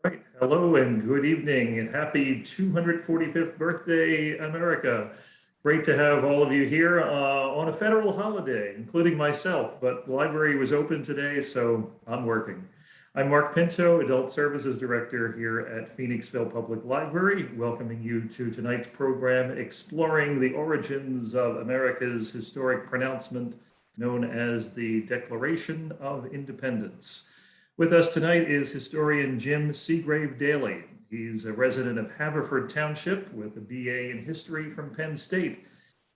Right. Hello and good evening and happy 245th birthday, America. Great to have all of you here on a federal holiday, including myself, but the library was open today, so I'm working. I'm Mark Pinto, Adult Services Director here at Phoenixville Public Library, welcoming you to tonight's program exploring the origins of America's historic pronouncement known as the Declaration of Independence. With us tonight is historian Jim Segrave-Daly. He's a resident of Haverford Township with a BA in history from Penn State.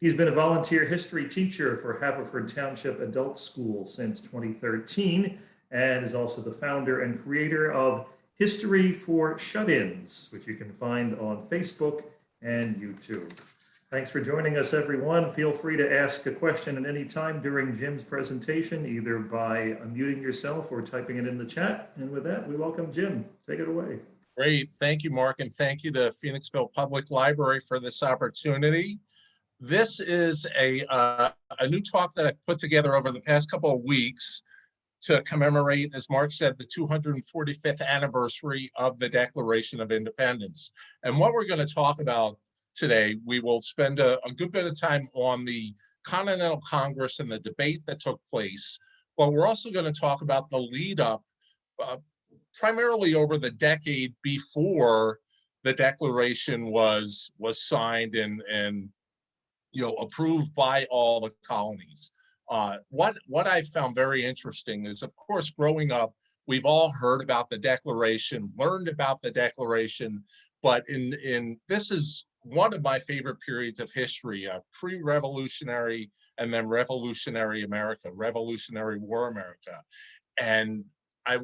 He's been a volunteer history teacher for Haverford Township Adult School since 2013 and is also the founder and creator of History for Shut-ins, which you can find on Facebook and YouTube. Thanks for joining us, everyone. Feel free to ask a question at any time during Jim's presentation, either by unmuting yourself or typing it in the chat. And with that, we welcome Jim. Take it away. Great. Thank you, Mark, and thank you to Phoenixville Public Library for this opportunity. This is a new talk that I put together over the past couple of weeks to commemorate, as Mark said, the 245th anniversary of the Declaration of Independence. And what we're going to talk about today, we will spend a good bit of time on the Continental Congress and the debate that took place, but we're also going to talk about the lead up, primarily over the decade before the Declaration was signed and approved by all the colonies. What I found very interesting is, of course, growing up, we've all heard about the Declaration, learned about the Declaration, but this is one of my favorite periods of history, pre-revolutionary and then revolutionary America, Revolutionary War America. And I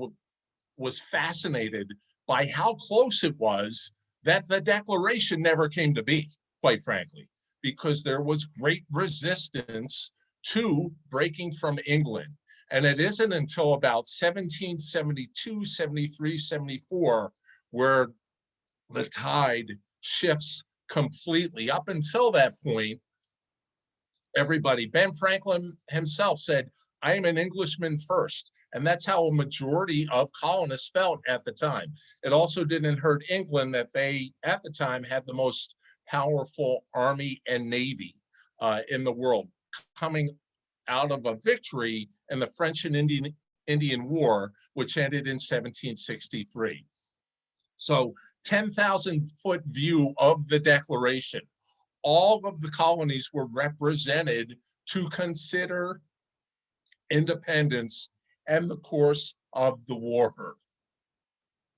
was fascinated by how close it was that the Declaration never came to be, quite frankly, because there was great resistance to breaking from England. And it isn't until about 1772, 73, 74, where the tide shifts completely. Up until that point, Ben Franklin himself said, I am an Englishman first. And that's how a majority of colonists felt at the time. It also didn't hurt England that they, at the time, had the most powerful army and navy in the world, coming out of a victory in the French and Indian War, which ended in 1763. So 10,000-foot view of the Declaration. All of the colonies were represented to consider independence and the course of the war.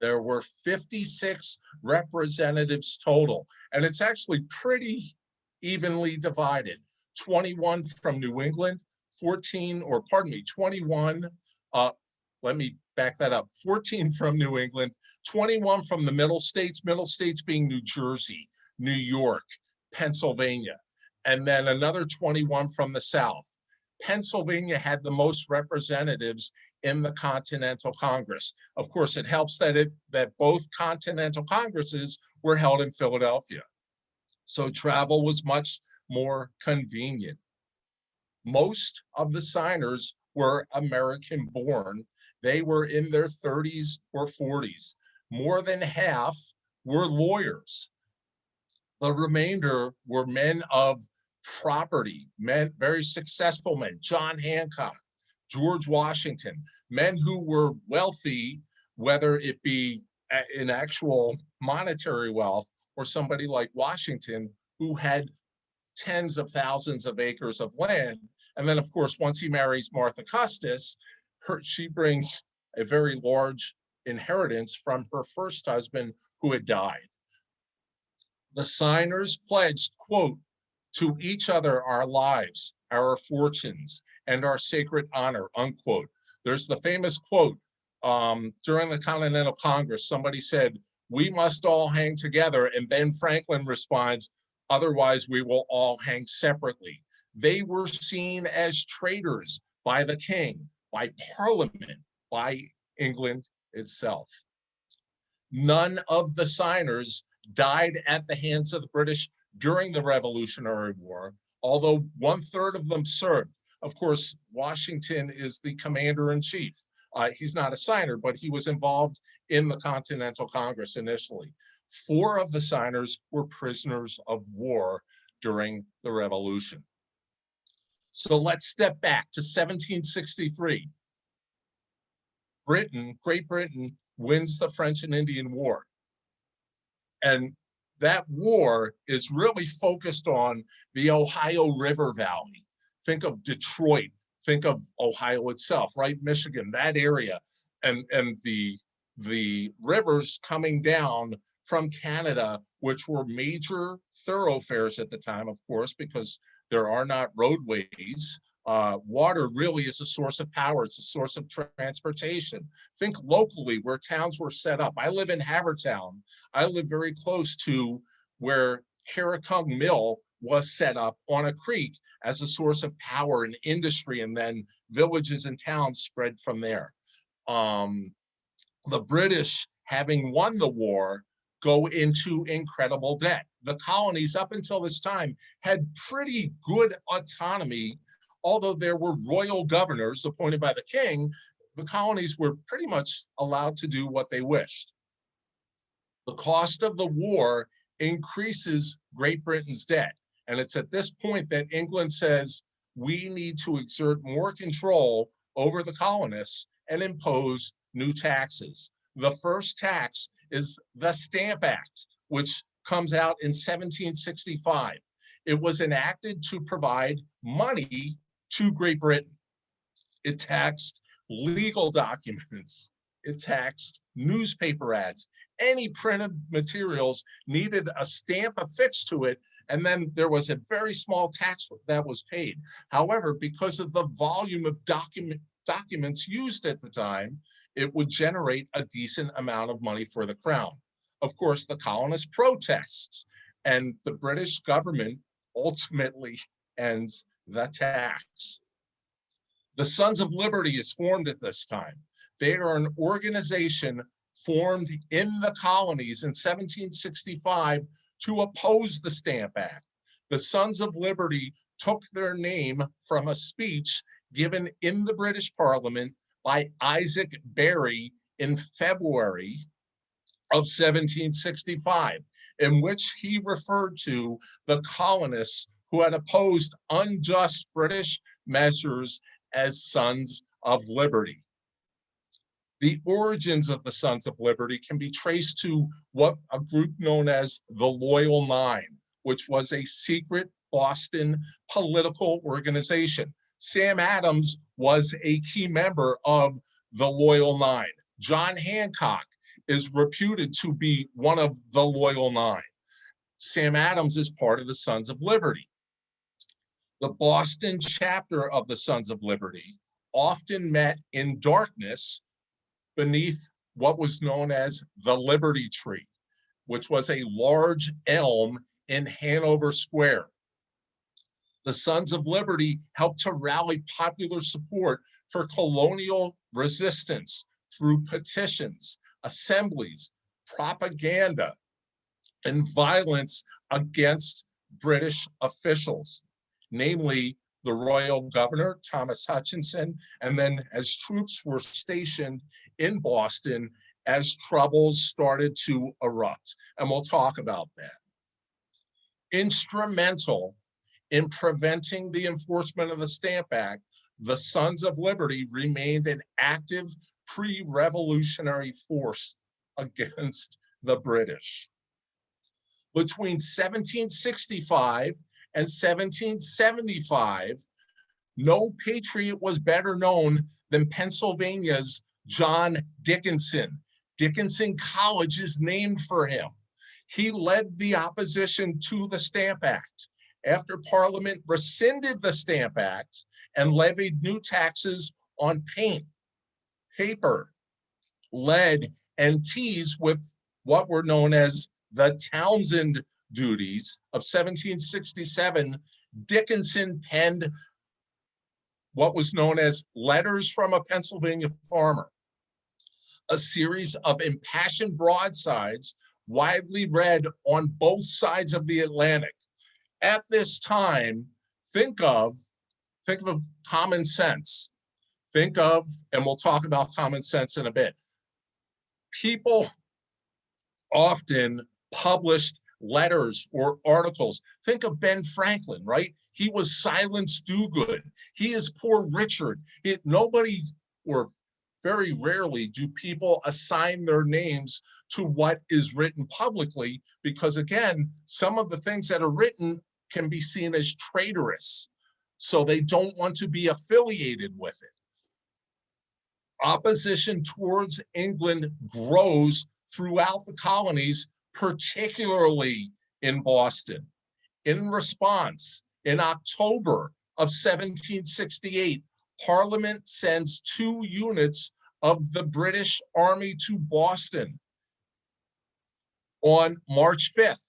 There were 56 representatives total, and it's actually pretty evenly divided. 21 from New England, 21, let me back that up, 14 from New England, 21 from the middle states being New Jersey, New York, Pennsylvania, and then another 21 from the South. Pennsylvania had the most representatives in the Continental Congress. Of course, it helps that both Continental Congresses were held in Philadelphia. So travel was much more convenient. Most of the signers were American born. They were in their 30s or 40s. More than half were lawyers. The remainder were men of property, men, very successful men, John Hancock, George Washington, men who were wealthy, whether it be in actual monetary wealth or somebody like Washington who had tens of thousands of acres of land. And then, of course, once he marries Martha Custis, she brings a very large inheritance from her first husband who had died. The signers pledged, quote, to each other our lives, our fortunes, and our sacred honor, unquote. There's the famous quote during the Continental Congress. Somebody said, we must all hang together. And Ben Franklin responds, otherwise we will all hang separately. They were seen as traitors by the king, by Parliament, by England itself. None of the signers died at the hands of the British during the Revolutionary War, although 1/3 of them served. Of course, Washington is the commander-in-chief. He's not a signer, but he was involved in the Continental Congress initially. 4 of the signers were prisoners of war during the Revolution. So let's step back to 1763. Great Britain wins the French and Indian War. And that war is really focused on the Ohio River Valley. Think of Detroit, think of Ohio itself, right? Michigan, that area, and the rivers coming down from Canada, which were major thoroughfares at the time, of course, because there are not roadways. Water really is a source of power. It's a source of transportation. Think locally where towns were set up. I live in Havertown. I live very close to where Carricung Mill was set up on a creek as a source of power and industry, and then villages and towns spread from there. The British, having won the war, go into incredible debt. The colonies, up until this time, had pretty good autonomy. Although there were royal governors appointed by the king, the colonies were pretty much allowed to do what they wished. The cost of the war increases Great Britain's debt. And it's at this point that England says, we need to exert more control over the colonists and impose new taxes. The first tax is the Stamp Act, which comes out in 1765. It was enacted to provide money to Great Britain. It taxed legal documents. It taxed newspaper ads. Any printed materials needed a stamp affixed to it, and then there was a very small tax that was paid. However, because of the volume of documents used at the time, it would generate a decent amount of money for the crown. Of course, the colonists protest, and the British government ultimately ends the tax. The Sons of Liberty is formed at this time. They are an organization formed in the colonies in 1765 to oppose the Stamp Act. The Sons of Liberty took their name from a speech given in the British Parliament by Isaac Barry in February of 1765, in which he referred to the colonists who had opposed unjust British measures as Sons of Liberty. The origins of the Sons of Liberty can be traced to what a group known as the Loyal Nine, which was a secret Boston political organization. Sam Adams was a key member of the Loyal Nine. John Hancock is reputed to be one of the Loyal Nine. Sam Adams is part of the Sons of Liberty. The Boston chapter of the Sons of Liberty often met in darkness beneath what was known as the Liberty Tree, which was a large elm in Hanover Square. The Sons of Liberty helped to rally popular support for colonial resistance through petitions, assemblies, propaganda, and violence against British officials, namely the royal governor, Thomas Hutchinson, and then as troops were stationed in Boston as troubles started to erupt. And we'll talk about that. Instrumental in preventing the enforcement of the Stamp Act, the Sons of Liberty remained an active pre-revolutionary force against the British. Between 1765 and 1775, no patriot was better known than Pennsylvania's John Dickinson. Dickinson College is named for him. He led the opposition to the Stamp Act. After Parliament rescinded the Stamp Act and levied new taxes on paint, paper, lead, and teas with what were known as the Townsend duties of 1767, Dickinson penned what was known as Letters from a Pennsylvania Farmer, a series of impassioned broadsides widely read on both sides of the Atlantic. At this time, think of common sense. think of, and we'll talk about common sense in a bit. People often published letters or articles. Think of Ben Franklin, right? He was Silence Dogood. He is Poor Richard. Nobody, or very rarely, do people assign their names to what is written publicly, because again, some of the things that are written can be seen as traitorous. So they don't want to be affiliated with it. Opposition towards England grows throughout the colonies, particularly in Boston. In response, in October of 1768, Parliament sends 2 units of the British Army to Boston. On March 5th,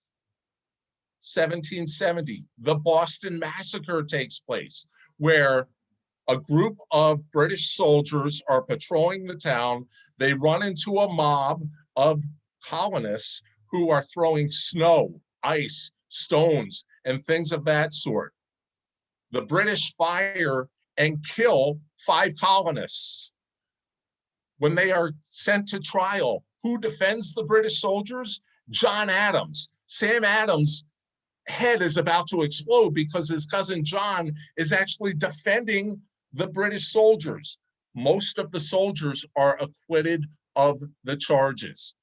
1770, the Boston Massacre takes place, where a group of British soldiers are patrolling the town. They run into a mob of colonists who are throwing snow, ice, stones, and things of that sort. The British fire and kill 5 colonists. When they are sent to trial, who defends the British soldiers? John Adams. Sam Adams' head is about to explode because his cousin John is actually defending the British soldiers. Most of the soldiers are acquitted of the charges.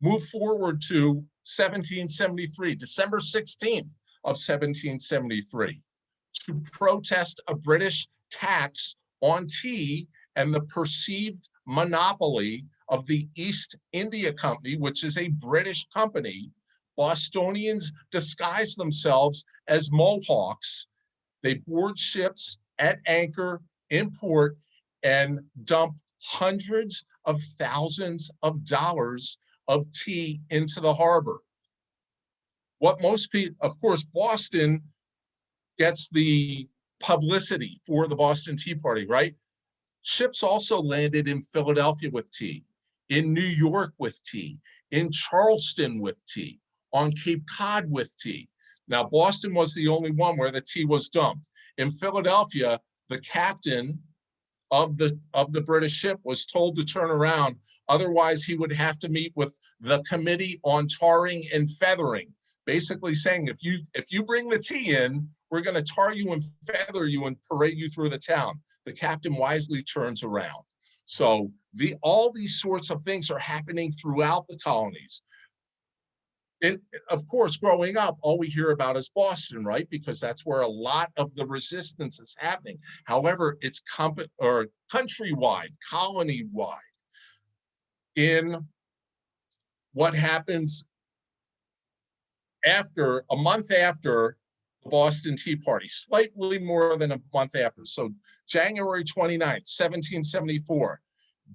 Move forward to 1773, December 16th of 1773, to protest a British tax on tea and the perceived monopoly of the East India Company, which is a British company. Bostonians disguise themselves as Mohawks. They board ships at anchor in port and dump hundreds of thousands of dollars of tea into the harbor. What most people, of course, Boston gets the publicity for the Boston Tea Party, right? Ships also landed in Philadelphia with tea, in New York with tea, in Charleston with tea, on Cape Cod with tea. Now, Boston was the only one where the tea was dumped. In Philadelphia, the captain of the British ship was told to turn around, otherwise he would have to meet with the Committee on Tarring and Feathering, basically saying, if you bring the tea in, we're going to tar you and feather you and parade you through the town. The captain wisely turns around. So all these sorts of things are happening throughout the colonies. And of course, growing up, all we hear about is Boston, right? Because that's where a lot of the resistance is happening. However, it's countrywide, colony-wide. In what happens a month after the Boston Tea Party, slightly more than a month after. So January 29th, 1774,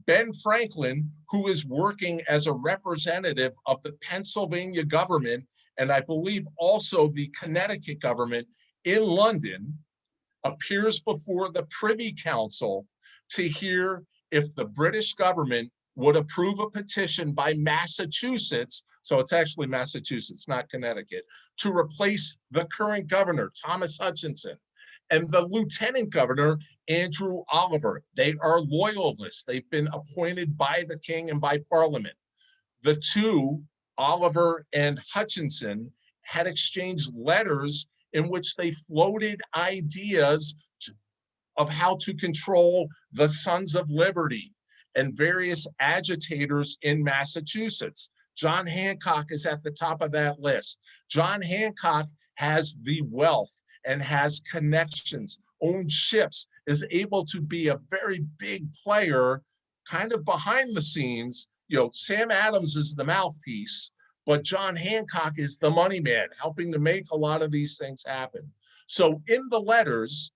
Ben Franklin, who is working as a representative of the Pennsylvania government, and I believe also the Connecticut government in London, appears before the Privy Council to hear if the British government would approve a petition by Massachusetts, so it's actually Massachusetts, not Connecticut, to replace the current governor, Thomas Hutchinson, and the lieutenant governor, Andrew Oliver. They are loyalists. They've been appointed by the king and by Parliament. The two, Oliver and Hutchinson, had exchanged letters in which they floated ideas of how to control the Sons of Liberty and various agitators in Massachusetts. John Hancock is at the top of that list. John Hancock has the wealth and has connections, owns ships, is able to be a very big player, kind of behind the scenes. Sam Adams is the mouthpiece, but John Hancock is the money man, helping to make a lot of these things happen. So in the letters,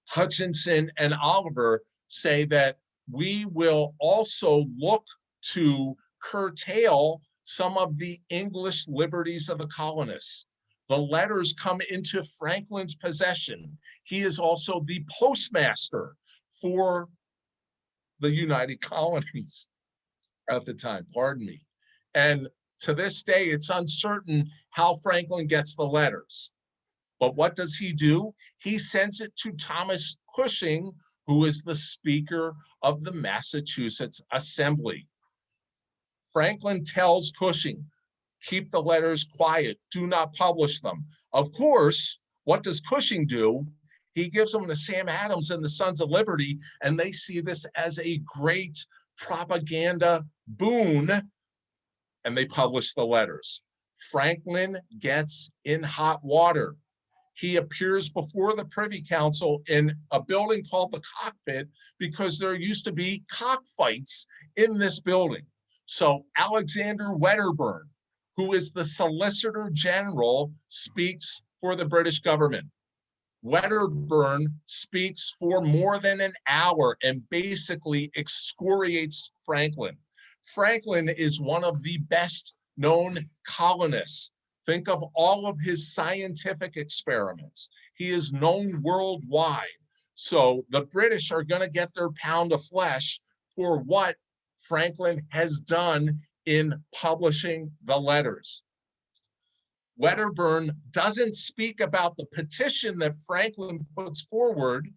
Hutchinson and Oliver say that we will also look to curtail some of the English liberties of the colonists. The letters come into Franklin's possession. He is also the postmaster for the United Colonies at the time, pardon me. And to this day, it's uncertain how Franklin gets the letters. But what does he do? He sends it to Thomas Cushing, who is the Speaker of the Massachusetts Assembly. Franklin tells Cushing, keep the letters quiet, do not publish them. Of course, what does Cushing do? He gives them to Sam Adams and the Sons of Liberty, and they see this as a great propaganda boon, and they publish the letters. Franklin gets in hot water. He appears before the Privy Council in a building called the Cockpit because there used to be cockfights in this building. So Alexander Wedderburn, who is the Solicitor General, speaks for the British government. Wedderburn speaks for more than an hour and basically excoriates Franklin. Franklin is one of the best known colonists. Think of all of his scientific experiments. He is known worldwide. So the British are going to get their pound of flesh for what Franklin has done in publishing the letters. Wedderburn doesn't speak about the petition that Franklin puts forward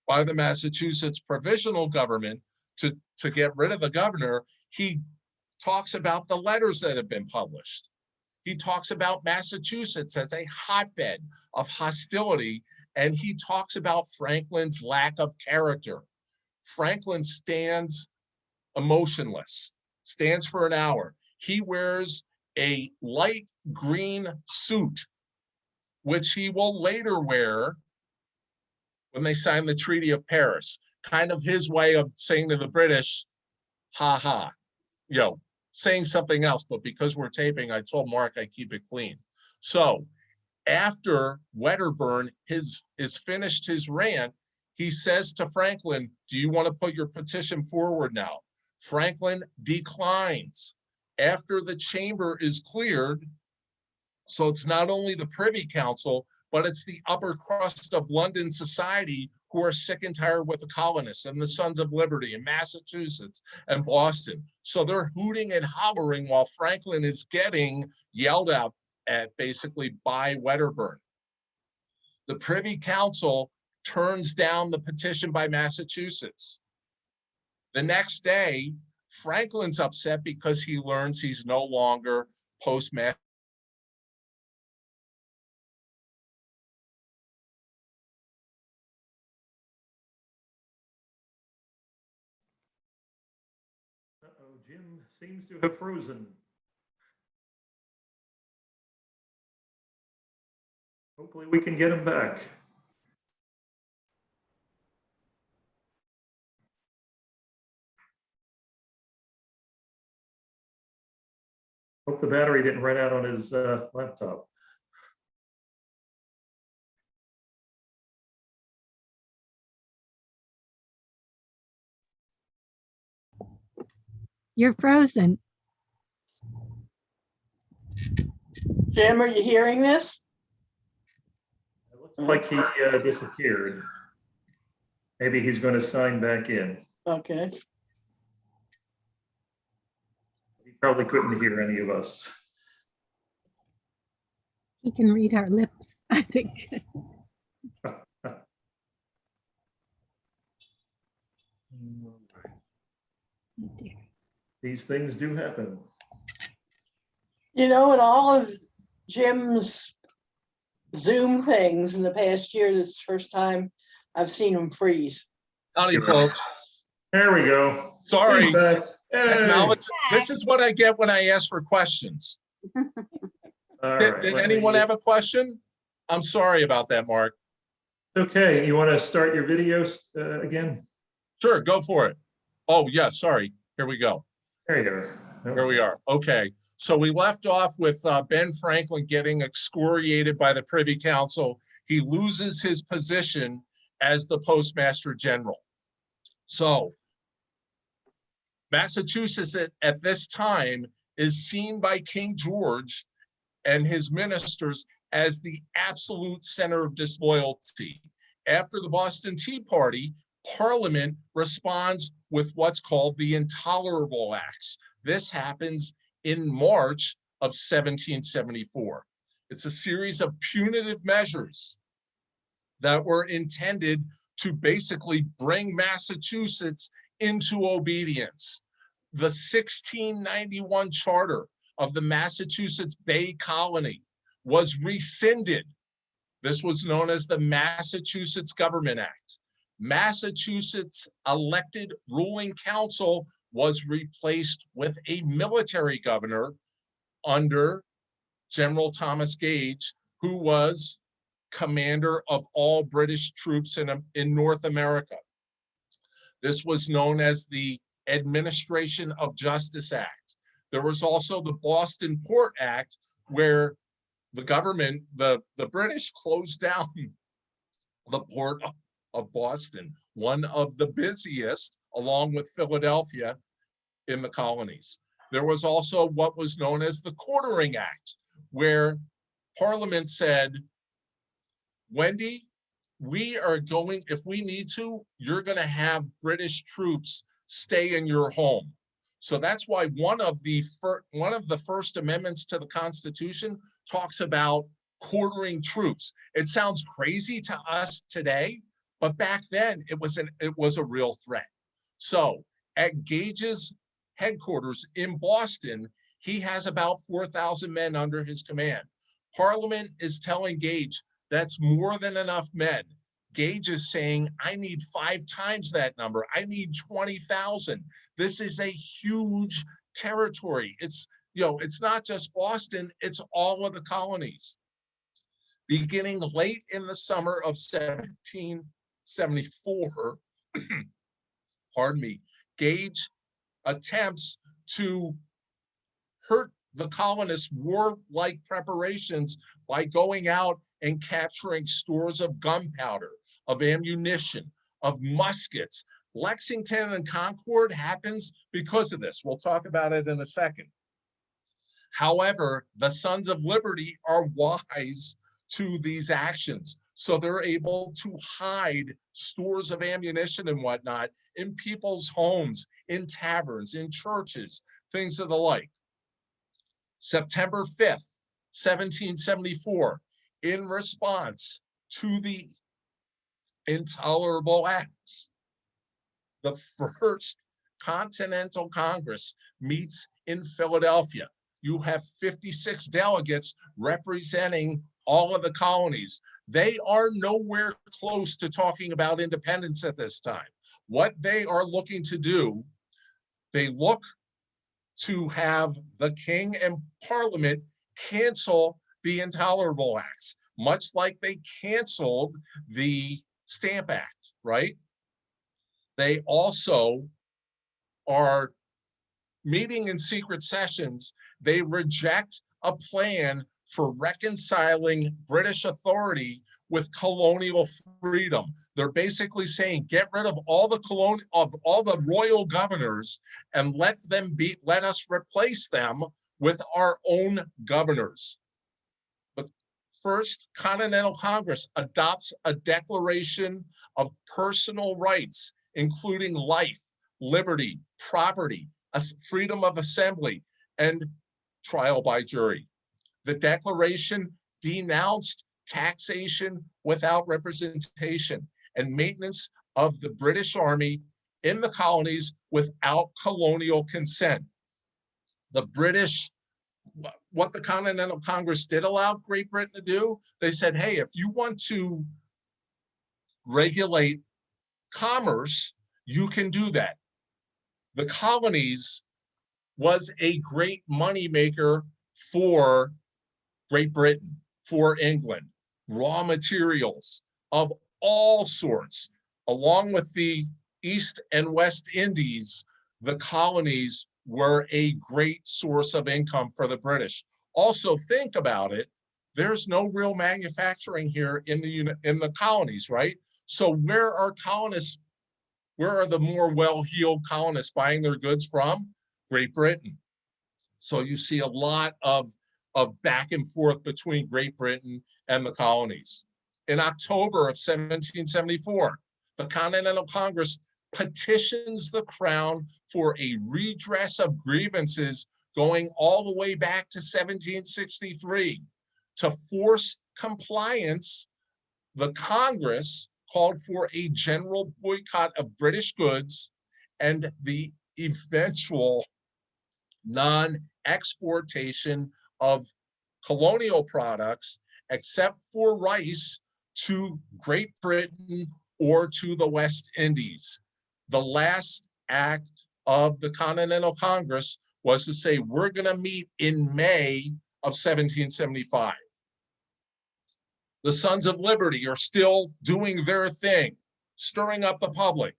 by the Massachusetts provisional government to get rid of the governor. He talks about the letters that have been published. He talks about Massachusetts as a hotbed of hostility, and he talks about Franklin's lack of character. Franklin stands emotionless, stands for an hour. He wears a light green suit, which he will later wear when they sign the Treaty of Paris. Kind of his way of saying to the British, ha ha, saying something else, but because we're taping, I told Mark I keep it clean. So after Wedderburn is finished his rant, he says to Franklin, do you want to put your petition forward now? Franklin declines. After the chamber is cleared, so it's not only the Privy Council, but it's the upper crust of London society who are sick and tired with the colonists and the Sons of Liberty in Massachusetts and Boston. So they're hooting and hollering while Franklin is getting yelled at basically by Wedderburn. The Privy Council turns down the petition by Massachusetts. The next day, Franklin's upset because he learns he's no longer postmaster. Uh-oh, Jim seems to have frozen. Hopefully we can get him back. Hope the battery didn't run out on his laptop. You're frozen. Jim, are you hearing this? It looks like he disappeared. Maybe he's going to sign back in. Okay. He probably couldn't hear any of us. He can read our lips, I think. Oh, dear. These things do happen. You know, in all of Jim's Zoom things in the past year, this is the first time I've seen him freeze. Howdy, folks. There we go. Sorry. He's back. Hey. Technology. This is what I get when I ask for questions. All Did right, let anyone me- have a question? I'm sorry about that, Mark. Okay, you want to start your video again? Sure, go for it. Oh, yeah, sorry. Here we go. There you are. Here we are. Okay. So we left off with Ben Franklin getting excoriated by the Privy Council. He loses his position as the Postmaster General. So Massachusetts at this time is seen by King George and his ministers as the absolute center of disloyalty. After the Boston Tea Party, Parliament responds with what's called the Intolerable Acts. This happens in March of 1774. It's a series of punitive measures that were intended to basically bring Massachusetts into obedience. The 1691 charter of the Massachusetts Bay Colony was rescinded. This was known as the Massachusetts Government Act. Massachusetts elected ruling council was replaced with a military governor under General Thomas Gage, who was commander of all British troops in North America. This was known as the Administration of Justice Act. There was also the Boston Port Act, where the government, the British closed down the port of Boston, one of the busiest, along with Philadelphia, in the colonies. There was also what was known as the Quartering Act, where Parliament said, Wendy, we are going, if we need to, you're going to have British troops stay in your home. So that's why one of the first amendments to the Constitution talks about quartering troops. It sounds crazy to us today, but back then it was a real threat. So at Gage's headquarters in Boston, he has about 4,000 men under his command. Parliament is telling Gage that's more than enough men. Gage is saying, I need 5 times that number. I need 20,000. This is a huge territory. It's not just Boston, it's all of the colonies. Beginning late in the summer of 1774, pardon me, Gage attempts to hurt the colonists' warlike preparations by going out and capturing stores of gunpowder, of ammunition, of muskets. Lexington and Concord happens because of this. We'll talk about it in a second. However, the Sons of Liberty are wise to these actions, so they're able to hide stores of ammunition and whatnot in people's homes, in taverns, in churches, things of the like. September 5th, 1774, in response to the Intolerable Acts, the first Continental Congress meets in Philadelphia. You have 56 delegates representing all of the colonies. They are nowhere close to talking about independence at this time. What they are looking to do, they look to have the king and parliament cancel the Intolerable Acts, much like they canceled the Stamp Act, right? They also are meeting in secret sessions. They reject a plan for reconciling British authority with colonial freedom. They're basically saying, get rid of all the royal governors and let us replace them with our own governors. The First Continental Congress adopts a declaration of personal rights, including life, liberty, property, freedom of assembly, and trial by jury. The declaration denounced taxation without representation and maintenance of the British Army in the colonies without colonial consent. The British, what the Continental Congress did allow Great Britain to do, they said, hey, if you want to regulate commerce, you can do that. The colonies was a great moneymaker for Great Britain, for England. Raw materials of all sorts, along with the East and West Indies, the colonies were a great source of income for the British. Also, think about it, there's no real manufacturing here in the colonies, right? So where are the more well-heeled colonists buying their goods from? Great Britain. So you see a lot of back and forth between Great Britain and the colonies. In October of 1774, the Continental Congress petitions the Crown for a redress of grievances going all the way back to 1763 to force compliance, the Congress called for a general boycott of British goods and the eventual non-exportation of colonial products, except for rice, to Great Britain or to the West Indies. The last act of the Continental Congress was to say, we're going to meet in May of 1775. The Sons of Liberty are still doing their thing, stirring up the public.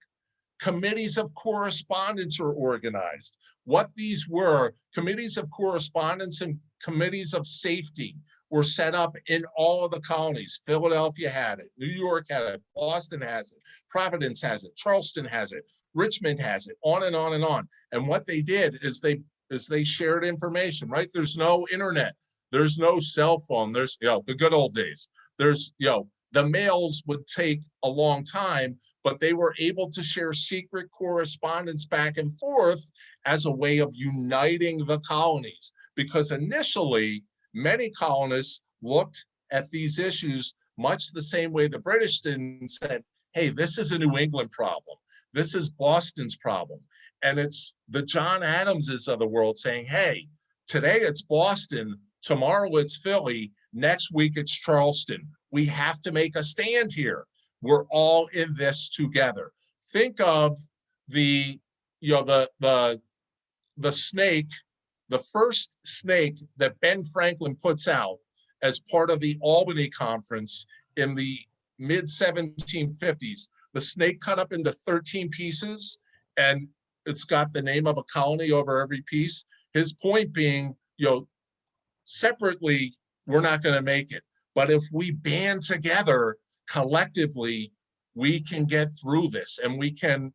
Committees of correspondence are organized. What these were, committees of correspondence and committees of safety, were set up in all of the colonies. Philadelphia had it, New York had it, Boston has it, Providence has it, Charleston has it, Richmond has it, on and on and on. And what they did is they shared information, right? There's no internet, there's no cell phone, there's, the good old days. There's, the mails would take a long time, but they were able to share secret correspondence back and forth as a way of uniting the colonies. Because initially, many colonists looked at these issues much the same way the British did and said, hey, this is a New England problem. This is Boston's problem. And it's the John Adamses of the world saying, hey, today it's Boston, tomorrow it's Philly, next week it's Charleston. We have to make a stand here. We're all in this together. Think of the snake, the first snake that Ben Franklin puts out as part of the Albany Conference in the mid-1750s. The snake cut up into 13 pieces, and it's got the name of a colony over every piece. His point being, separately, we're not going to make it. But if we band together collectively, we can get through this, and we can,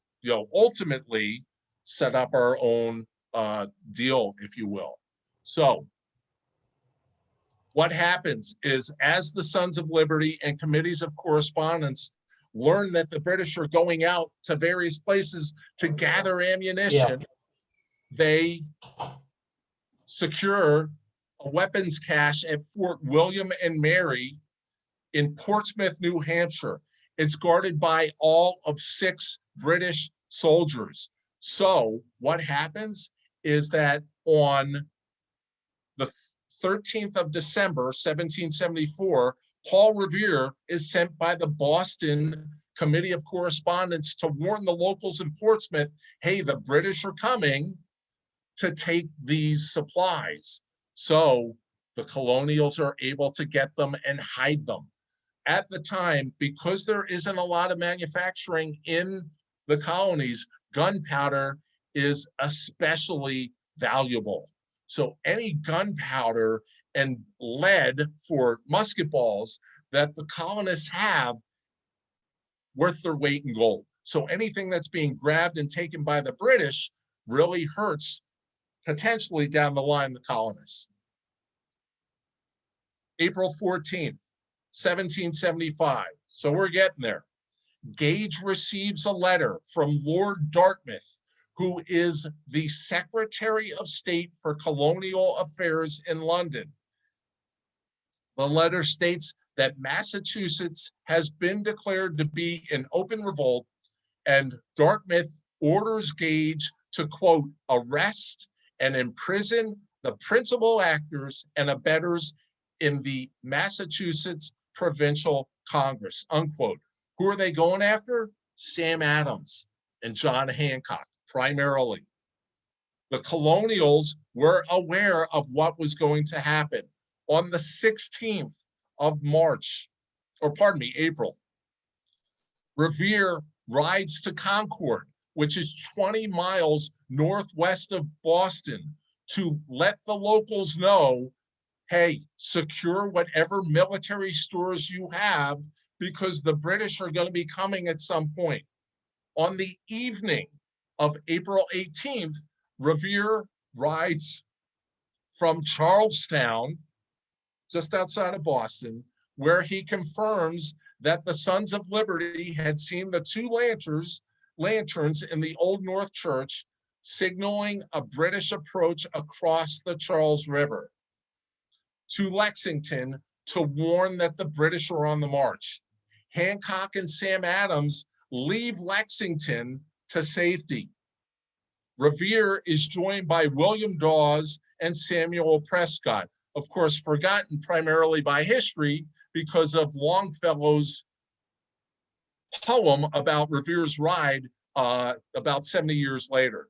ultimately set up our own deal, if you will. So what happens is, as the Sons of Liberty and committees of correspondence learn that the British are going out to various places to gather ammunition, they secure a weapons cache at Fort William and Mary in Portsmouth, New Hampshire. It's guarded by all of 6 British soldiers. So what happens is that on the 13th of December, 1774, Paul Revere is sent by the Boston Committee of Correspondence to warn the locals in Portsmouth, hey, the British are coming to take these supplies. So the colonials are able to get them and hide them. At the time, because there isn't a lot of manufacturing in the colonies, gunpowder is especially valuable. So any gunpowder and lead for musket balls that the colonists have, worth their weight in gold. So anything that's being grabbed and taken by the British really hurts, potentially down the line, the colonists. April 14th, 1775. So we're getting there. Gage receives a letter from Lord Dartmouth, who is the Secretary of State for Colonial Affairs in London. The letter states that Massachusetts has been declared to be in open revolt, and Dartmouth orders Gage to, quote, arrest and imprison the principal actors and abettors in the Massachusetts Provincial Congress, unquote. Who are they going after? Sam Adams and John Hancock, primarily. The colonials were aware of what was going to happen. On the 16th of April, Revere rides to Concord, which is 20 miles northwest of Boston, to let the locals know, hey, secure whatever military stores you have, because the British are going to be coming at some point. On the evening of April 18th, Revere rides from Charlestown, just outside of Boston, where he confirms that the Sons of Liberty had seen the 2 lanterns in the Old North Church, signaling a British approach across the Charles River. To Lexington, to warn that the British are on the march. Hancock and Sam Adams leave Lexington to safety. Revere is joined by William Dawes and Samuel Prescott, of course, forgotten primarily by history because of Longfellow's poem about Revere's ride about 70 years later.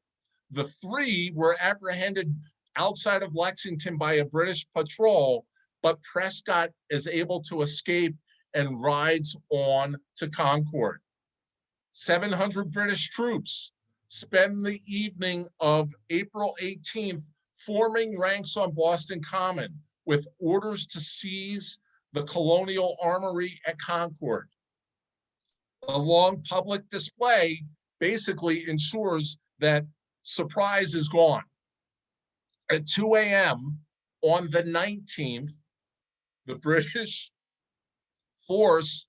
The three were apprehended outside of Lexington by a British patrol, but Prescott is able to escape and rides on to Concord. 700 British troops spend the evening of April 18th forming ranks on Boston Common with orders to seize the Colonial Armory at Concord. A long public display basically ensures that surprise is gone. At 2 a.m. on the 19th, the British force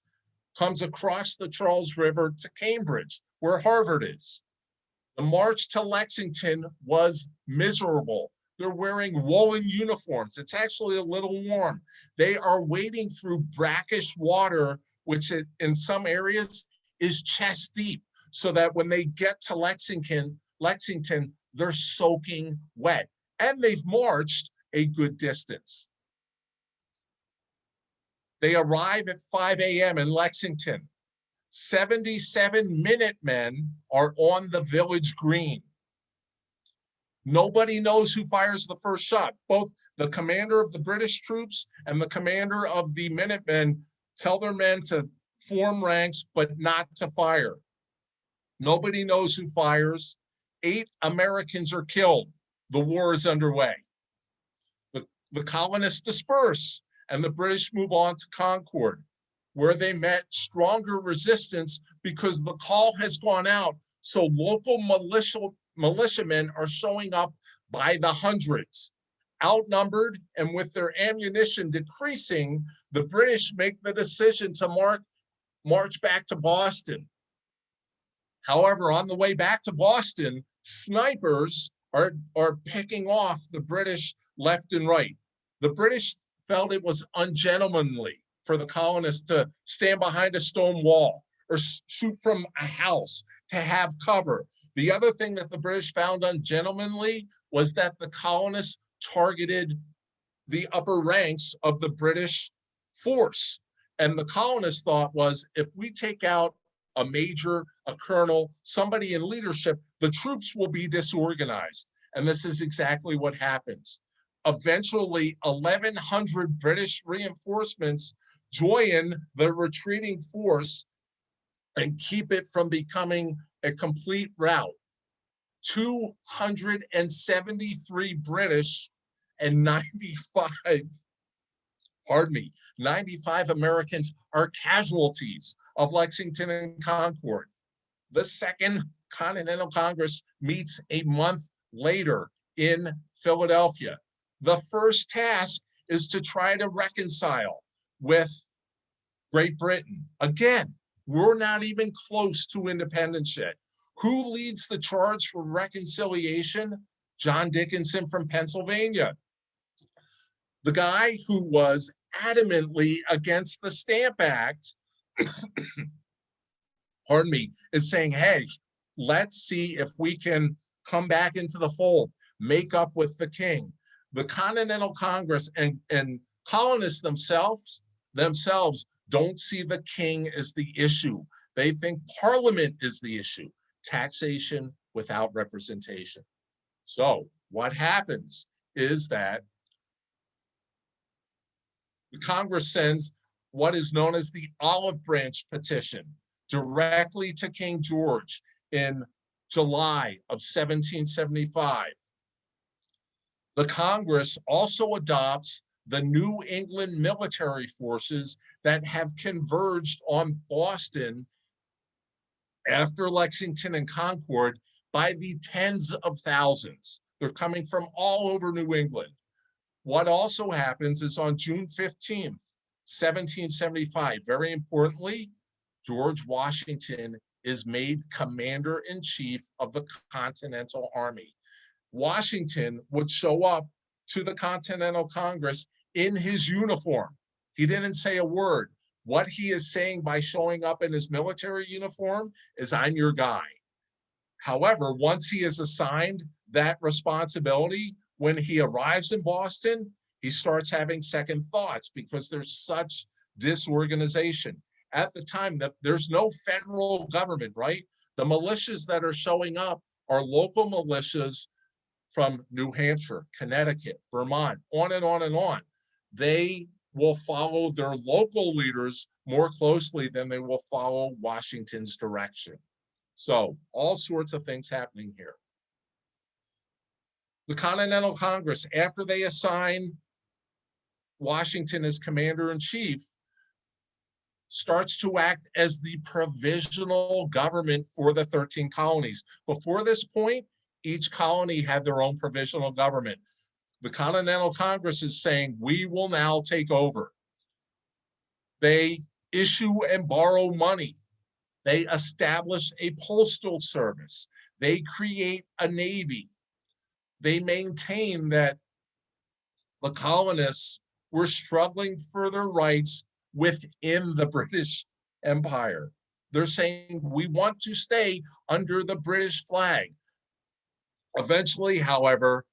comes across the Charles River to Cambridge, where Harvard is. The march to Lexington was miserable. They're wearing woolen uniforms. It's actually a little warm. They are wading through brackish water, which in some areas is chest deep, so that when they get to Lexington, they're soaking wet. And they've marched a good distance. They arrive at 5 a.m. in Lexington. 77 Minutemen are on the village green. Nobody knows who fires the first shot. Both the commander of the British troops and the commander of the Minutemen tell their men to form ranks, but not to fire. Nobody knows who fires. 8 Americans are killed. The war is underway. The colonists disperse, and the British move on to Concord, where they met stronger resistance because the call has gone out. So local militiamen are showing up by the hundreds. Outnumbered and with their ammunition decreasing, the British make the decision to march back to Boston. However, on the way back to Boston, snipers are picking off the British left and right. The British felt it was ungentlemanly for the colonists to stand behind a stone wall or shoot from a house to have cover. The other thing that the British found ungentlemanly was that the colonists targeted the upper ranks of the British force. And the colonists thought was, if we take out a major, a colonel, somebody in leadership, the troops will be disorganized. And this is exactly what happens. Eventually, 1,100 British reinforcements join the retreating force and keep it from becoming a complete rout. 273 British and 95 Americans are casualties of Lexington and Concord. The Second Continental Congress meets a month later in Philadelphia. The first task is to try to reconcile with Great Britain. Again, we're not even close to independence yet. Who leads the charge for reconciliation? John Dickinson from Pennsylvania. The guy who was adamantly against the Stamp Act, is saying, hey, let's see if we can come back into the fold, make up with the king. The Continental Congress and colonists themselves don't see the king as the issue. They think Parliament is the issue, taxation without representation. So what happens is that the Congress sends what is known as the Olive Branch Petition directly to King George in July of 1775. The Congress also adopts the New England military forces that have converged on Boston after Lexington and Concord by the tens of thousands. They're coming from all over New England. What also happens is on June 15th, 1775, very importantly, George Washington is made commander-in-chief of the Continental Army. Washington would show up to the Continental Congress in his uniform. He didn't say a word. What he is saying by showing up in his military uniform is, I'm your guy. However, once he is assigned that responsibility, when he arrives in Boston, he starts having second thoughts because there's such disorganization. At the time, that there's no federal government, right? The militias that are showing up are local militias from New Hampshire, Connecticut, Vermont, on and on and on. They will follow their local leaders more closely than they will follow Washington's direction. So all sorts of things happening here. The Continental Congress, after they assign Washington as commander-in-chief, starts to act as the provisional government for the 13 colonies. Before this point, each colony had their own provisional government. The Continental Congress is saying, we will now take over. They issue and borrow money. They establish a postal service. They create a navy. They maintain that the colonists were struggling for their rights within the British Empire. They're saying, we want to stay under the British flag. Eventually, however,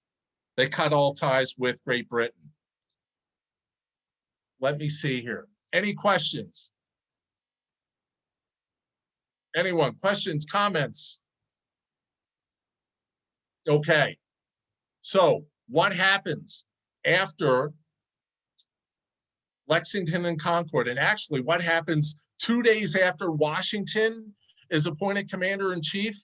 they cut all ties with Great Britain. Let me see here. Any questions? Anyone? Questions, comments? Okay. So what happens after Lexington and Concord? And actually, what happens 2 days after Washington is appointed commander-in-chief?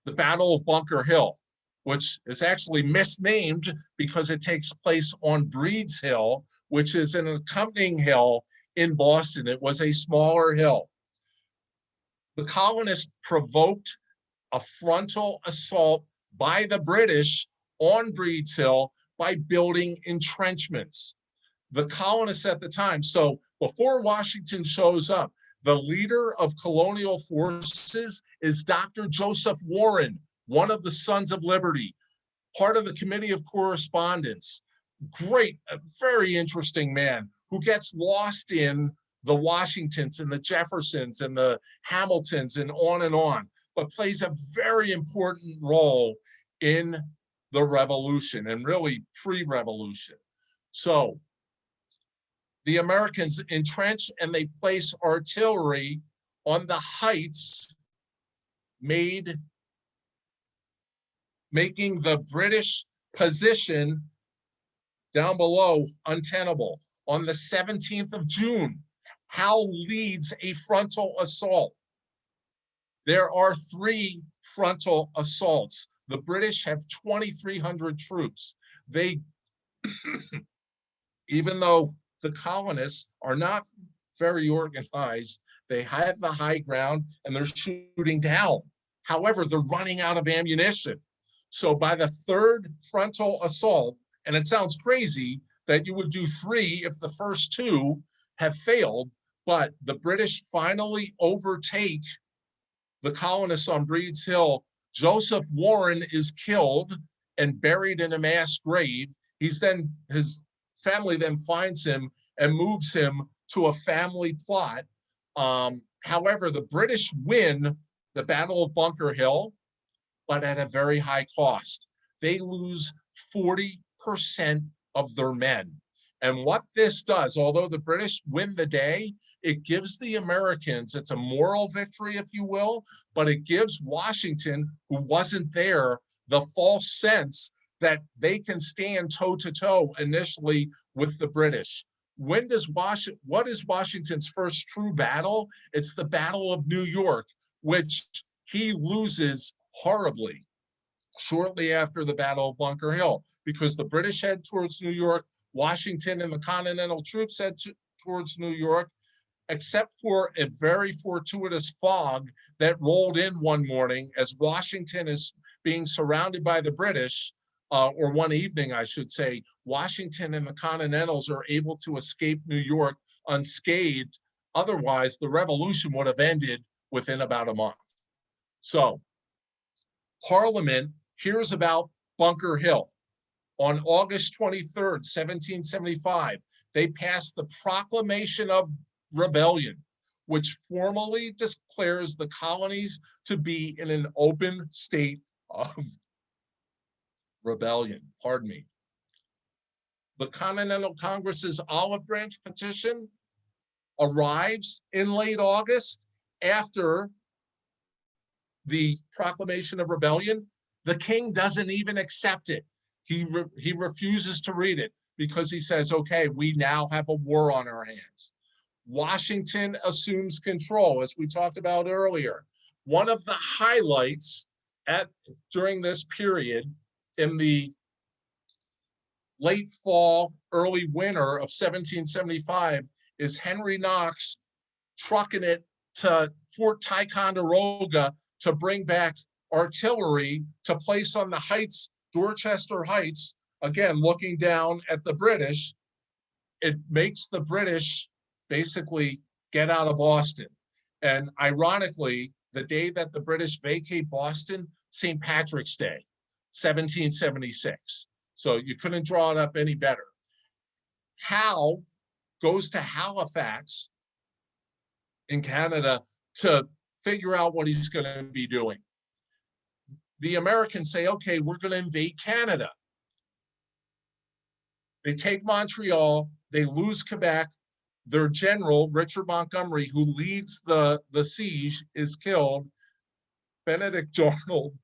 The Battle of Bunker Hill, which is actually misnamed because it takes place on Breed's Hill, which is an accompanying hill in Boston. It was a smaller hill. The colonists provoked a frontal assault by the British on Breed's Hill by building entrenchments. The colonists at the time, so before Washington shows up, the leader of colonial forces is Dr. Joseph Warren, one of the Sons of Liberty, part of the Committee of Correspondence. Great, a very interesting man who gets lost in the Washingtons and the Jeffersons and the Hamiltons and on, but plays a very important role in the revolution and really pre-revolution. So the Americans entrench and they place artillery on the heights, making the British position down below untenable. On the 17th of June, Howe leads a frontal assault. There are 3 frontal assaults. The British have 2,300 troops. They, even though the colonists are not very organized, they have the high ground and they're shooting down. However, they're running out of ammunition. So by the 3rd frontal assault, and it sounds crazy that you would do 3 if the first 2 have failed, but the British finally overtake the colonists on Breed's Hill. Joseph Warren is killed and buried in a mass grave. His family then finds him and moves him to a family plot. However, the British win the Battle of Bunker Hill, but at a very high cost. They lose 40% of their men. And what this does, although the British win the day, it gives the Americans, it's a moral victory, if you will, but it gives Washington, who wasn't there, the false sense that they can stand toe-to-toe initially with the British. What is Washington's first true battle? It's the Battle of New York, which he loses horribly shortly after the Battle of Bunker Hill, because the British head towards New York, Washington and the Continental troops head towards New York, except for a very fortuitous fog that rolled in one morning as Washington is being surrounded by the British, or one evening, I should say. Washington and the Continentals are able to escape New York unscathed. Otherwise, the revolution would have ended within about a month. So, Parliament hears about Bunker Hill. On August 23rd, 1775, they passed the Proclamation of Rebellion, which formally declares the colonies to be in an open state of rebellion. Pardon me. The Continental Congress's olive branch petition arrives in late August after the Proclamation of Rebellion. The king doesn't even accept it. He refuses to read it because he says, okay, we now have a war on our hands. Washington assumes control, as we talked about earlier. One of the highlights during this period in the late fall, early winter of 1775 is Henry Knox trucking it to Fort Ticonderoga to bring back artillery to place on the heights, Dorchester Heights, again, looking down at the British. It makes the British basically get out of Boston. And ironically, the day that the British vacate Boston, St. Patrick's Day, 1776. So you couldn't draw it up any better. Howe goes to Halifax in Canada to figure out what he's going to be doing. The Americans say, okay, we're going to invade Canada. They take Montreal, they lose Quebec. Their general, Richard Montgomery, who leads the siege, is killed. Benedict Arnold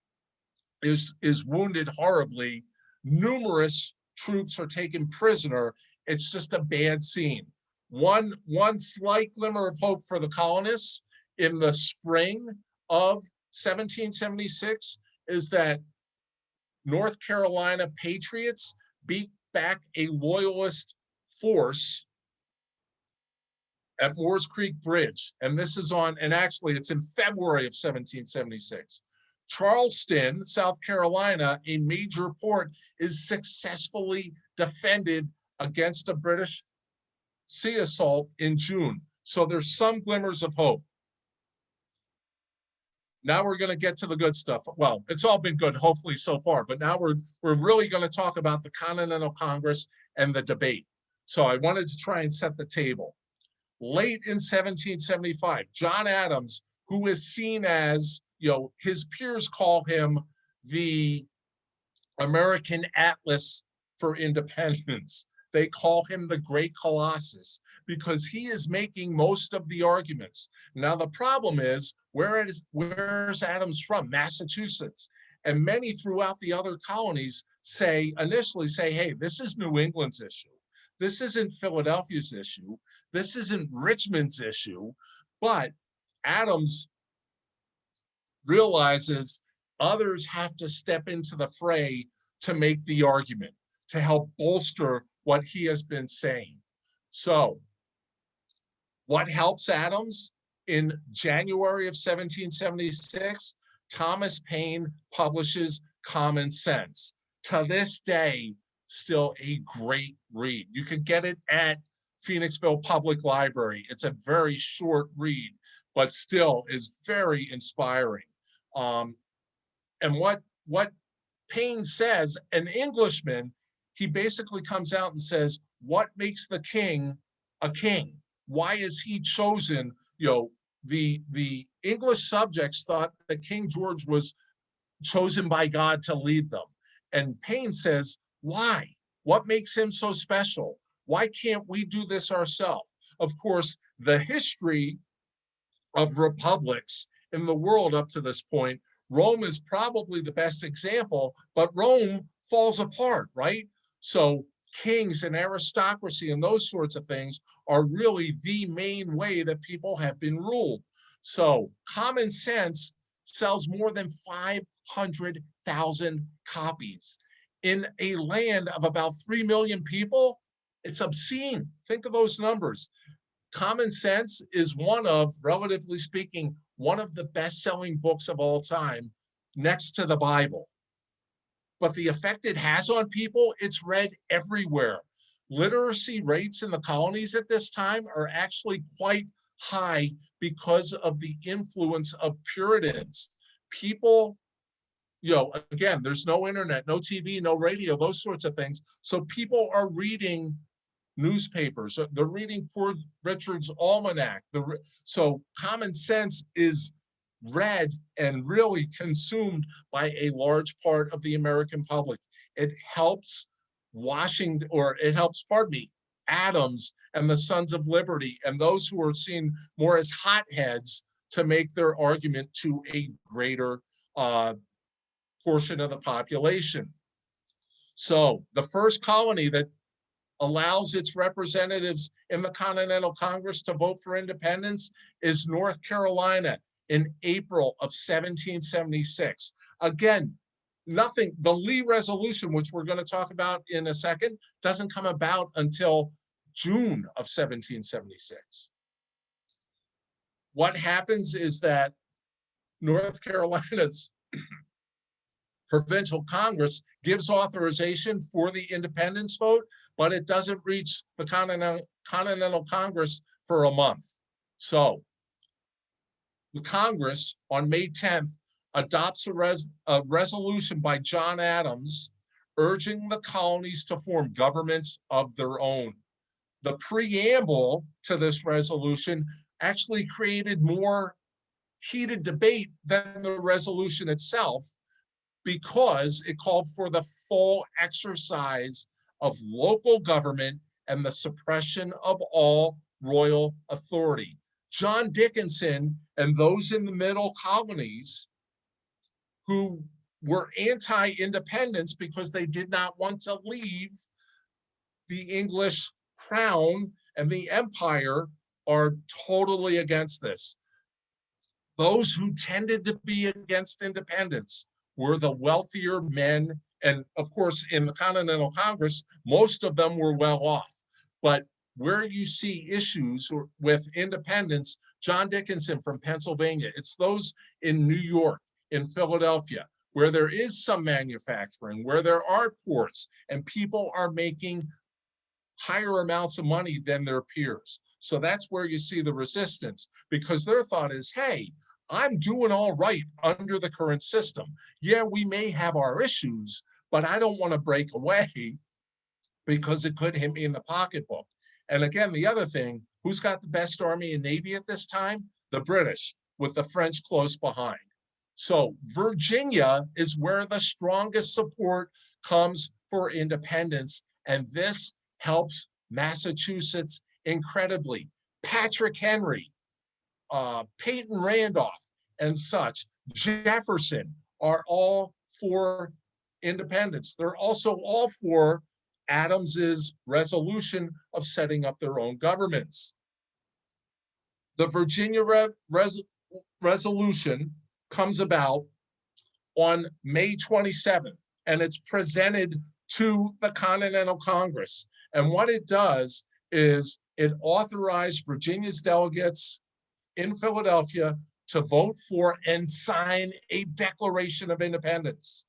is wounded horribly. Numerous troops are taken prisoner. It's just a bad scene. One slight glimmer of hope for the colonists in the spring of 1776 is that North Carolina patriots beat back a loyalist force at Moores Creek Bridge. And this is actually it's in February of 1776. Charleston, South Carolina, a major port, is successfully defended against a British sea assault in June. So there's some glimmers of hope. Now we're going to get to the good stuff. Well, it's all been good, hopefully, so far. But now we're really going to talk about the Continental Congress and the debate. So I wanted to try and set the table. Late in 1775, John Adams, who is seen as, his peers call him the American Atlas for independence. They call him the Great Colossus because he is making most of the arguments. Now, the problem is, where's Adams from? Massachusetts. And many throughout the other colonies initially say, hey, this is New England's issue. This isn't Philadelphia's issue. This isn't Richmond's issue. But Adams realizes others have to step into the fray to make the argument, to help bolster what he has been saying. So what helps Adams? In January of 1776, Thomas Paine publishes Common Sense. To this day, still a great read. You can get it at Phoenixville Public Library. It's a very short read, but still is very inspiring. And what Paine says, an Englishman, he basically comes out and says, what makes the king a king? Why is he chosen? The English subjects thought that King George was chosen by God to lead them. And Paine says, why? What makes him so special? Why can't we do this ourselves? Of course, the history of republics in the world up to this point, Rome is probably the best example, but Rome falls apart, right? So kings and aristocracy and those sorts of things are really the main way that people have been ruled. So Common Sense sells more than 500,000 copies. In a land of about 3 million people, it's obscene. Think of those numbers. Common Sense is relatively speaking, one of the best-selling books of all time, next to the Bible. But the effect it has on people, it's read everywhere. Literacy rates in the colonies at this time are actually quite high because of the influence of Puritans. People, again, there's no internet, no TV, no radio, those sorts of things. So people are reading newspapers. They're reading Poor Richard's Almanac. So common sense is read and really consumed by a large part of the American public. It helps pardon me, Adams and the Sons of Liberty and those who are seen more as hotheads to make their argument to a greater portion of the population. So the first colony that allows its representatives in the Continental Congress to vote for independence is North Carolina in April of 1776. Again, the Lee Resolution, which we're going to talk about in a second, doesn't come about until June of 1776. What happens is that North Carolina's Provincial Congress gives authorization for the independence vote, but it doesn't reach the Continental Congress for a month. So the Congress on May 10th adopts a resolution by John Adams urging the colonies to form governments of their own. The preamble to this resolution actually created more heated debate than the resolution itself, because it called for the full exercise of local government and the suppression of all royal authority. John Dickinson and those in the middle colonies who were anti-independence because they did not want to leave the English crown and the empire are totally against this. Those who tended to be against independence were the wealthier men. And of course, in the Continental Congress, most of them were well off. But where you see issues with independence, John Dickinson from Pennsylvania, it's those in New York, in Philadelphia, where there is some manufacturing, where there are ports, and people are making higher amounts of money than their peers. So that's where you see the resistance, because their thought is, hey, I'm doing all right under the current system. Yeah, we may have our issues, but I don't want to break away because it could hit me in the pocketbook. And again, the other thing, who's got the best army and navy at this time? The British, with the French close behind. So Virginia is where the strongest support comes for independence, and this helps Massachusetts incredibly. Patrick Henry, Peyton Randolph, and such, Jefferson, are all for independence. They're also all for Adams's resolution of setting up their own governments. The Virginia resolution comes about on May 27th, and it's presented to the Continental Congress. And what it does is it authorized Virginia's delegates in Philadelphia to vote for and sign a Declaration of Independence,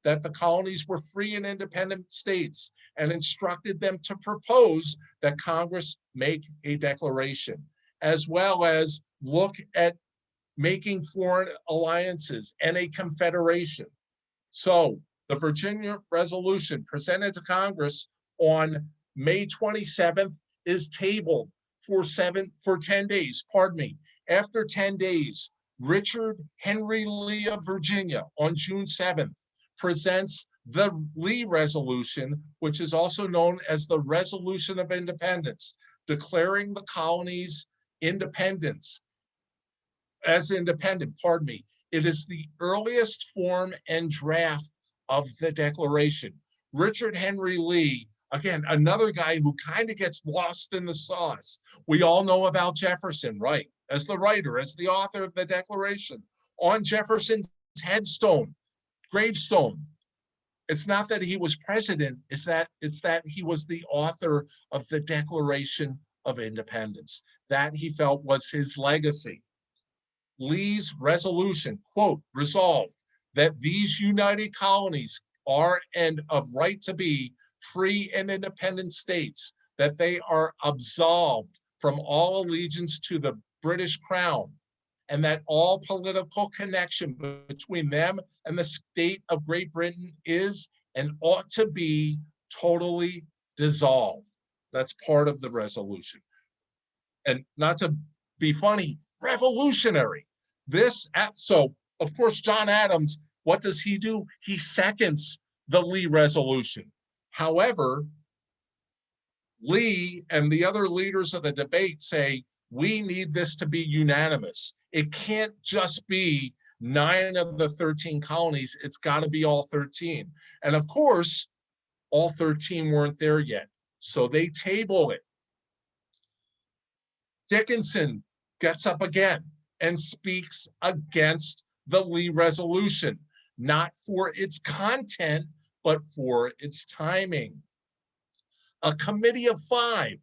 that the colonies were free and independent states, and instructed them to propose that Congress make a declaration, as well as look at making foreign alliances and a confederation. So the Virginia resolution presented to Congress on May 27th is tabled for 10 days, pardon me. After 10 days, Richard Henry Lee of Virginia on June 7th presents the Lee Resolution, which is also known as the Resolution of Independence, declaring the colonies independent. It is the earliest form and draft of the Declaration. Richard Henry Lee, again, another guy who kind of gets lost in the sauce. We all know about Jefferson, right? As the writer, as the author of the Declaration. On Jefferson's gravestone, it's not that he was president, it's that he was the author of the Declaration of Independence. That he felt was his legacy. Lee's resolution, quote, resolved that these united colonies are and of right to be free and independent states, that they are absolved from all allegiance to the British Crown, and that all political connection between them and the state of Great Britain is and ought to be totally dissolved. That's part of the resolution. And not to be funny, revolutionary. So of course, John Adams, what does he do? He seconds the Lee resolution. However, Lee and the other leaders of the debate say, we need this to be unanimous. It can't just be 9 of the 13 colonies. It's got to be all 13. And of course, all 13 weren't there yet. So they table it. Dickinson gets up again and speaks against the Lee resolution, not for its content, but for its timing. A committee of 5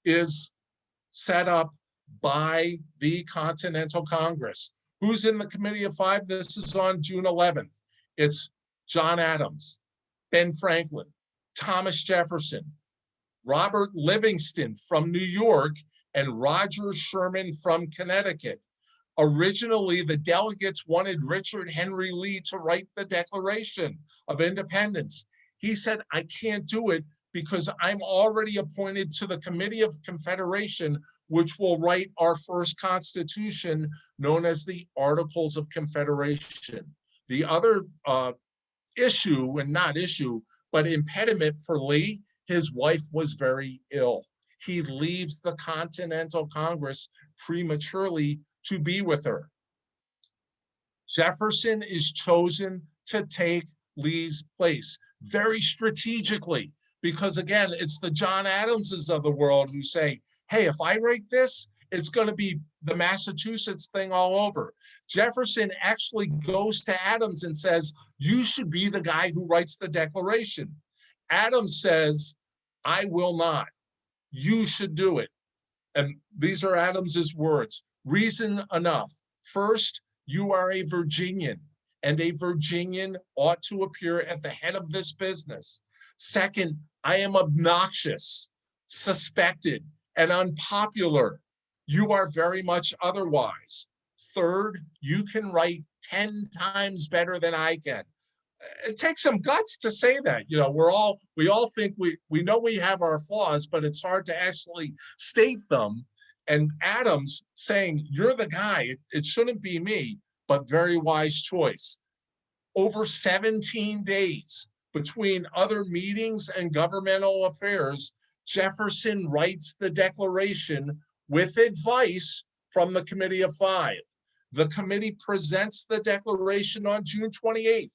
is set up by the Continental Congress. Who's in the committee of 5? This is on June 11th. It's John Adams, Ben Franklin, Thomas Jefferson, Robert Livingston from New York, and Roger Sherman from Connecticut. Originally, the delegates wanted Richard Henry Lee to write the Declaration of Independence. He said, I can't do it because I'm already appointed to the Committee of Confederation, which will write our first constitution known as the Articles of Confederation. The other issue, and not issue, but impediment for Lee, his wife was very ill. He leaves the Continental Congress prematurely to be with her. Jefferson is chosen to take Lee's place very strategically, because again, it's the John Adamses of the world who say, hey, if I write this, it's going to be the Massachusetts thing all over. Jefferson actually goes to Adams and says, you should be the guy who writes the Declaration. Adams says, I will not. You should do it. And these are Adams's words. Reason enough. First, you are a Virginian, and a Virginian ought to appear at the head of this business. Second, I am obnoxious, suspected, and unpopular. You are very much otherwise. Third, you can write 10 times better than I can. It takes some guts to say that. You know, we all think we know we have our flaws, but it's hard to actually state them. And Adams saying, you're the guy, it shouldn't be me, but very wise choice. Over 17 days between other meetings and governmental affairs, Jefferson writes the Declaration with advice from the Committee of 5. The committee presents the Declaration on June 28th.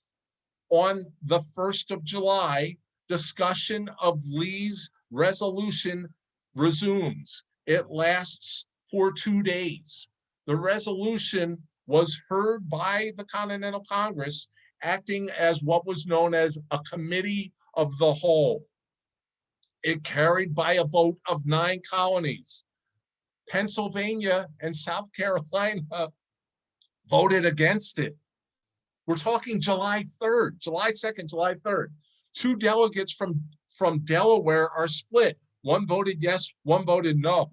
On the 1st of July, discussion of Lee's resolution resumes. It lasts for 2 days. The resolution was heard by the Continental Congress, acting as what was known as a committee of the whole. It carried by a vote of 9 colonies. Pennsylvania and South Carolina voted against it. We're talking July 3rd, July 2nd, July 3rd. 2 delegates from Delaware are split. One voted yes, one voted no.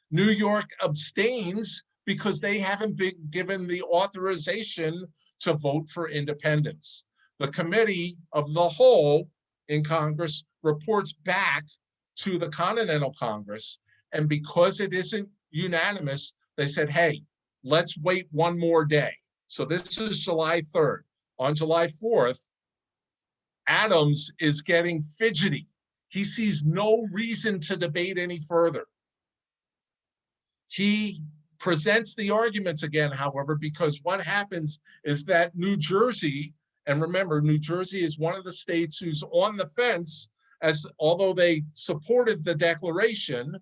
New York abstains because they haven't been given the authorization to vote for independence. The committee of the whole in Congress reports back to the Continental Congress, and because it isn't unanimous, they said, hey, let's wait one more day. So this is July 3rd. On July 4th, Adams is getting fidgety. He sees no reason to debate any further. He presents the arguments again, however, because what happens is that New Jersey, and remember, New Jersey is one of the states who's on the fence, as although they supported the Declaration,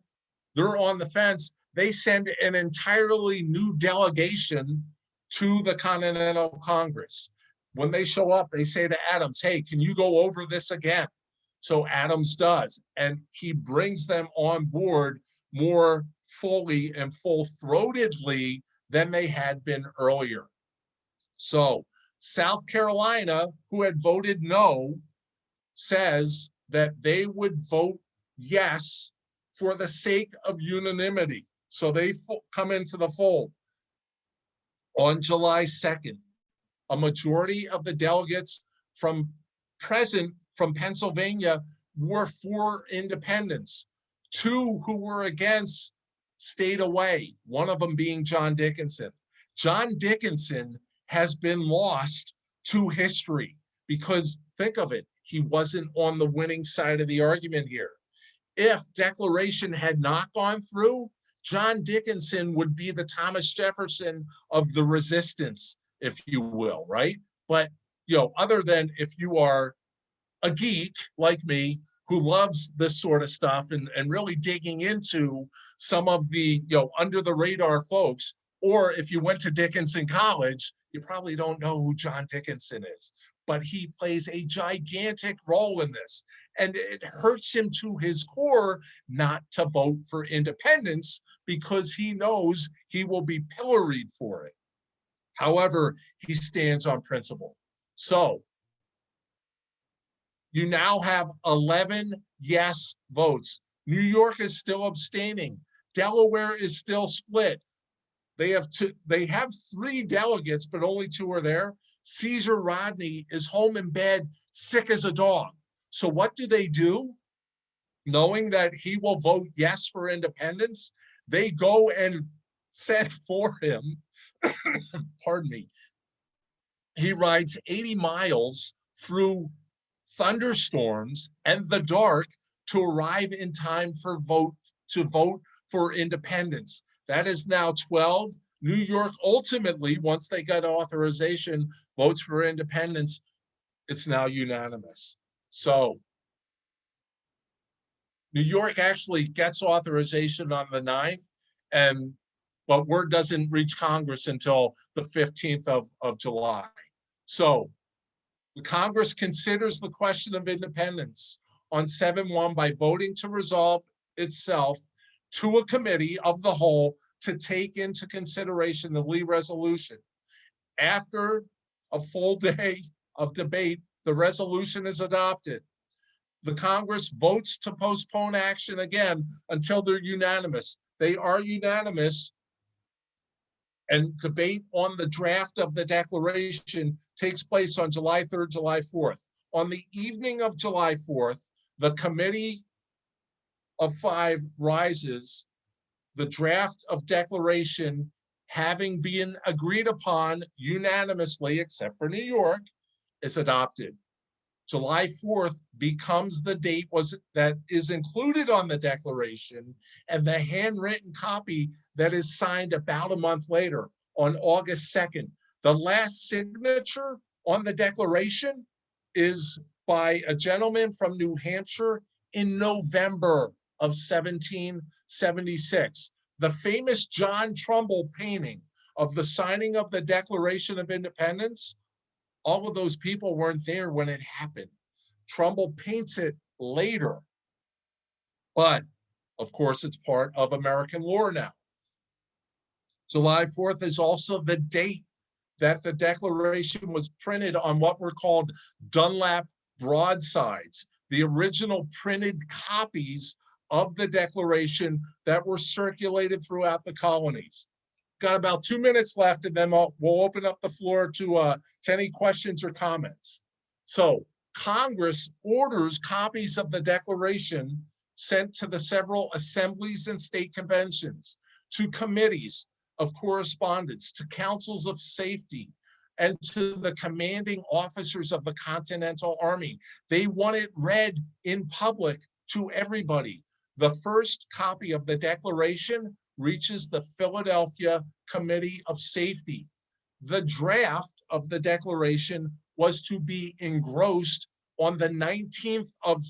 they're on the fence. They send an entirely new delegation to the Continental Congress. When they show up, they say to Adams, hey, can you go over this again? So Adams does, and he brings them on board more fully and full-throatedly than they had been earlier. So South Carolina, who had voted no, says that they would vote yes for the sake of unanimity. So they come into the fold. On July 2nd, a majority of the delegates from Pennsylvania were for independence. 2 who were against stayed away, one of them being John Dickinson. John Dickinson has been lost to history because, think of it, he wasn't on the winning side of the argument here. If Declaration had not gone through, John Dickinson would be the Thomas Jefferson of the resistance, if you will, right? But, other than if you are a geek like me who loves this sort of stuff and really digging into some of the, under the radar folks, or if you went to Dickinson College, you probably don't know who John Dickinson is, but he plays a gigantic role in this. And it hurts him to his core not to vote for independence because he knows he will be pilloried for it. However, he stands on principle. So you now have 11 yes votes. New York is still abstaining. Delaware is still split. They have 3 delegates, but only 2 are there. Caesar Rodney is home in bed, sick as a dog. So what do? Knowing that he will vote yes for independence, they go and send for him. Pardon me. He rides 80 miles through thunderstorms and the dark to arrive in time to vote for independence. That is now 12. New York ultimately, once they got authorization, votes for independence. It's now unanimous. So New York actually gets authorization on the 9th, but word doesn't reach Congress until the 15th of July. So the Congress considers the question of independence on 7/1 by voting to resolve itself to a committee of the whole to take into consideration the Lee resolution. After a full day of debate, the resolution is adopted. The Congress votes to postpone action again until they're unanimous. They are unanimous, and debate on the draft of the declaration takes place on July 3rd, July 4th. On the evening of July 4th, the Committee of 5 rises. The draft of declaration, having been agreed upon unanimously, except for New York, is adopted. July 4th becomes the date that is included on the declaration, and the handwritten copy that is signed about a month later on August 2nd. The last signature on the declaration is by a gentleman from New Hampshire in November of 1776. The famous John Trumbull painting of the signing of the Declaration of Independence, all of those people weren't there when it happened. Trumbull paints it later, but of course it's part of American lore now. July 4th is also the date that the Declaration was printed on what were called Dunlap broadsides, the original printed copies of the Declaration that were circulated throughout the colonies. Got about 2 minutes left, and then we'll open up the floor to any questions or comments. So Congress orders copies of the Declaration sent to the several assemblies and state conventions, to committees of correspondence, to councils of safety, and to the commanding officers of the Continental Army. They want it read in public to everybody. The first copy of the Declaration reaches the Philadelphia Committee of Safety. The draft of the Declaration was to be engrossed on the 19th of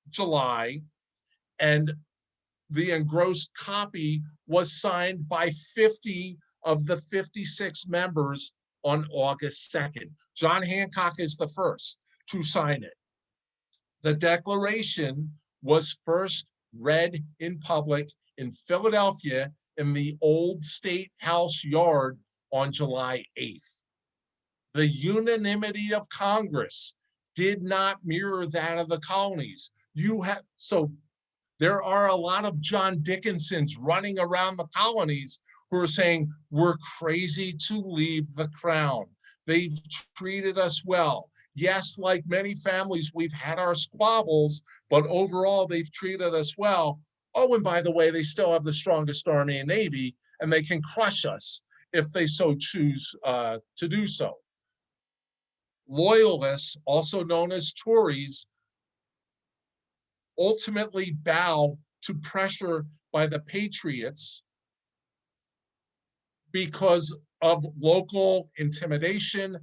July, and the engrossed copy was signed by 50 of the 56 members on August 2nd. John Hancock is the first to sign it. The Declaration was first read in public in Philadelphia in the old State House yard on July 8th. The unanimity of Congress did not mirror that of the colonies. So there are a lot of John Dickinsons running around the colonies who are saying, we're crazy to leave the crown. They've treated us well. Yes, like many families, we've had our squabbles, but overall they've treated us well. Oh, and by the way, they still have the strongest Army and Navy, and they can crush us if they so choose to do so. Loyalists, also known as Tories, ultimately bow to pressure by the Patriots because of local intimidation,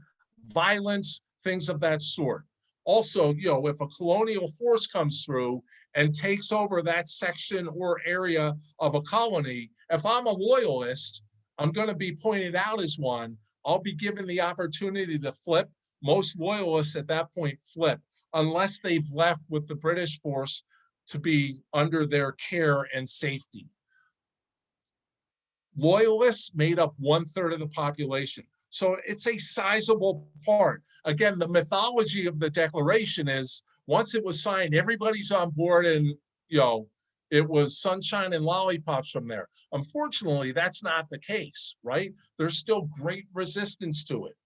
violence, things of that sort. Also, if a colonial force comes through and takes over that section or area of a colony, if I'm a loyalist, I'm going to be pointed out as one. I'll be given the opportunity to flip. Most loyalists at that point flip, unless they've left with the British force to be under their care and safety. Loyalists made up 1/3 of the population. So it's a sizable part. Again, the mythology of the Declaration is once it was signed, everybody's on board and, it was sunshine and lollipops from there. Unfortunately, that's not the case, right? There's still great resistance to it.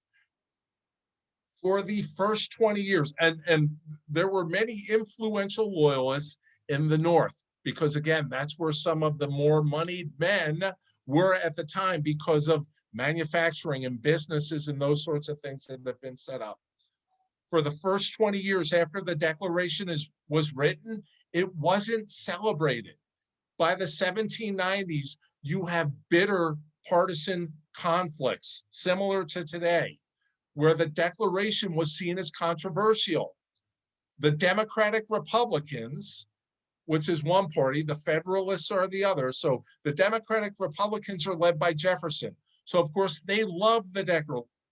For the first 20 years, and there were many influential loyalists in the North, because again, that's where some of the more moneyed men were at the time because of manufacturing and businesses and those sorts of things that have been set up. For the first 20 years after the Declaration was written, it wasn't celebrated. By the 1790s, you have bitter partisan conflicts similar to today, where the Declaration was seen as controversial. The Democratic Republicans, which is one party, the Federalists are the other. So the Democratic Republicans are led by Jefferson. So of course they love the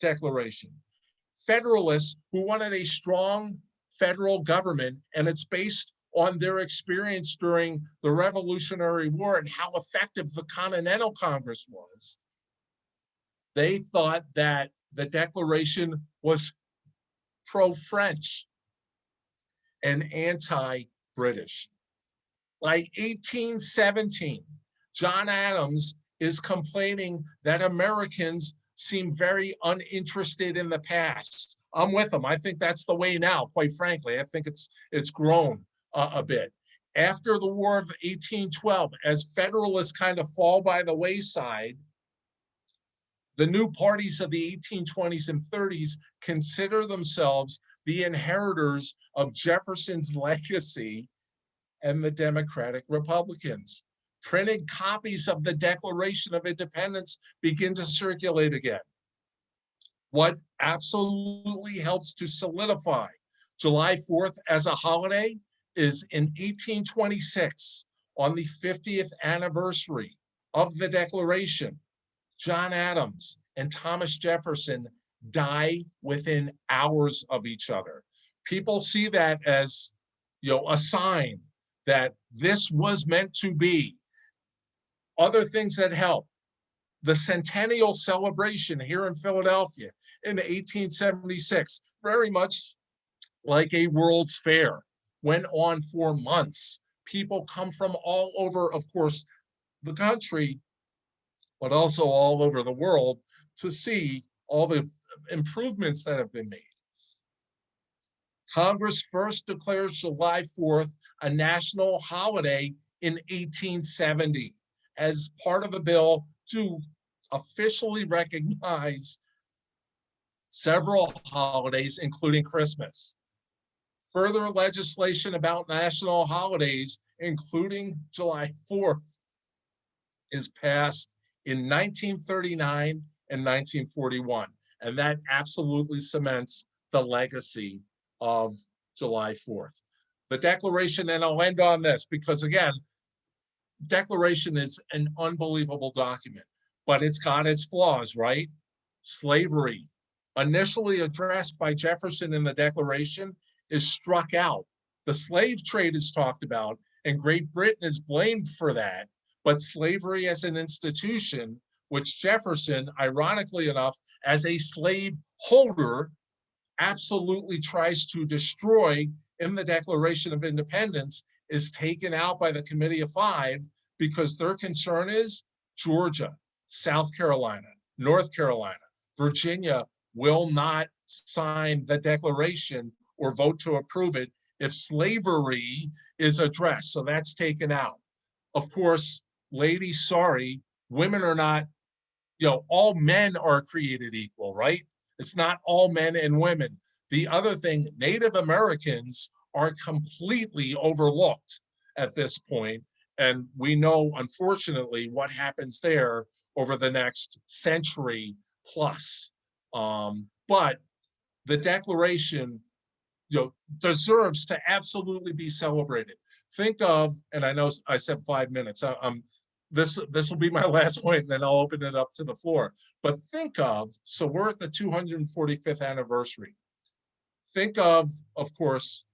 Declaration. Federalists, who wanted a strong federal government, and it's based on their experience during the Revolutionary War and how effective the Continental Congress was, they thought that the Declaration was pro-French and anti-British. By 1817, John Adams is complaining that Americans seem very uninterested in the past. I'm with him. I think that's the way now, quite frankly. I think it's grown a bit. After the War of 1812, as Federalists kind of fall by the wayside, the new parties of the 1820s and 30s consider themselves the inheritors of Jefferson's legacy and the Democratic Republicans. Printed copies of the Declaration of Independence begin to circulate again. What absolutely helps to solidify July 4th as a holiday is in 1826, on the 50th anniversary of the Declaration, John Adams and Thomas Jefferson die within hours of each other. People see that as, a sign that this was meant to be. Other things that help: the centennial celebration here in Philadelphia in 1876, very much like a World's Fair, went on for months. People come from all over, of course, the country, but also all over the world to see all the improvements that have been made. Congress first declares July 4th a national holiday in 1870 as part of a bill to officially recognize several holidays, including Christmas. Further legislation about national holidays, including July 4th, is passed in 1939 and 1941. And that absolutely cements the legacy of July 4th. The Declaration, and I'll end on this because again, Declaration is an unbelievable document, but it's got its flaws, right? Slavery, initially addressed by Jefferson in the Declaration, is struck out. The slave trade is talked about, and Great Britain is blamed for that. But slavery as an institution, which Jefferson, ironically enough, as a slave holder, absolutely tries to destroy in the Declaration of Independence, is taken out by the Committee of Five because their concern is Georgia, South Carolina, North Carolina, Virginia will not sign the Declaration or vote to approve it if slavery is addressed. So that's taken out. Of course, ladies, sorry, women are not, all men are created equal, right? It's not all men and women. The other thing, Native Americans are completely overlooked at this point, and we know, unfortunately, what happens there over the next century plus. But the Declaration, deserves to absolutely be celebrated. Think of, and I know I said 5 minutes. This will be my last point, and then I'll open it up to the floor. But think of, so we're at the 245th anniversary. Think of course,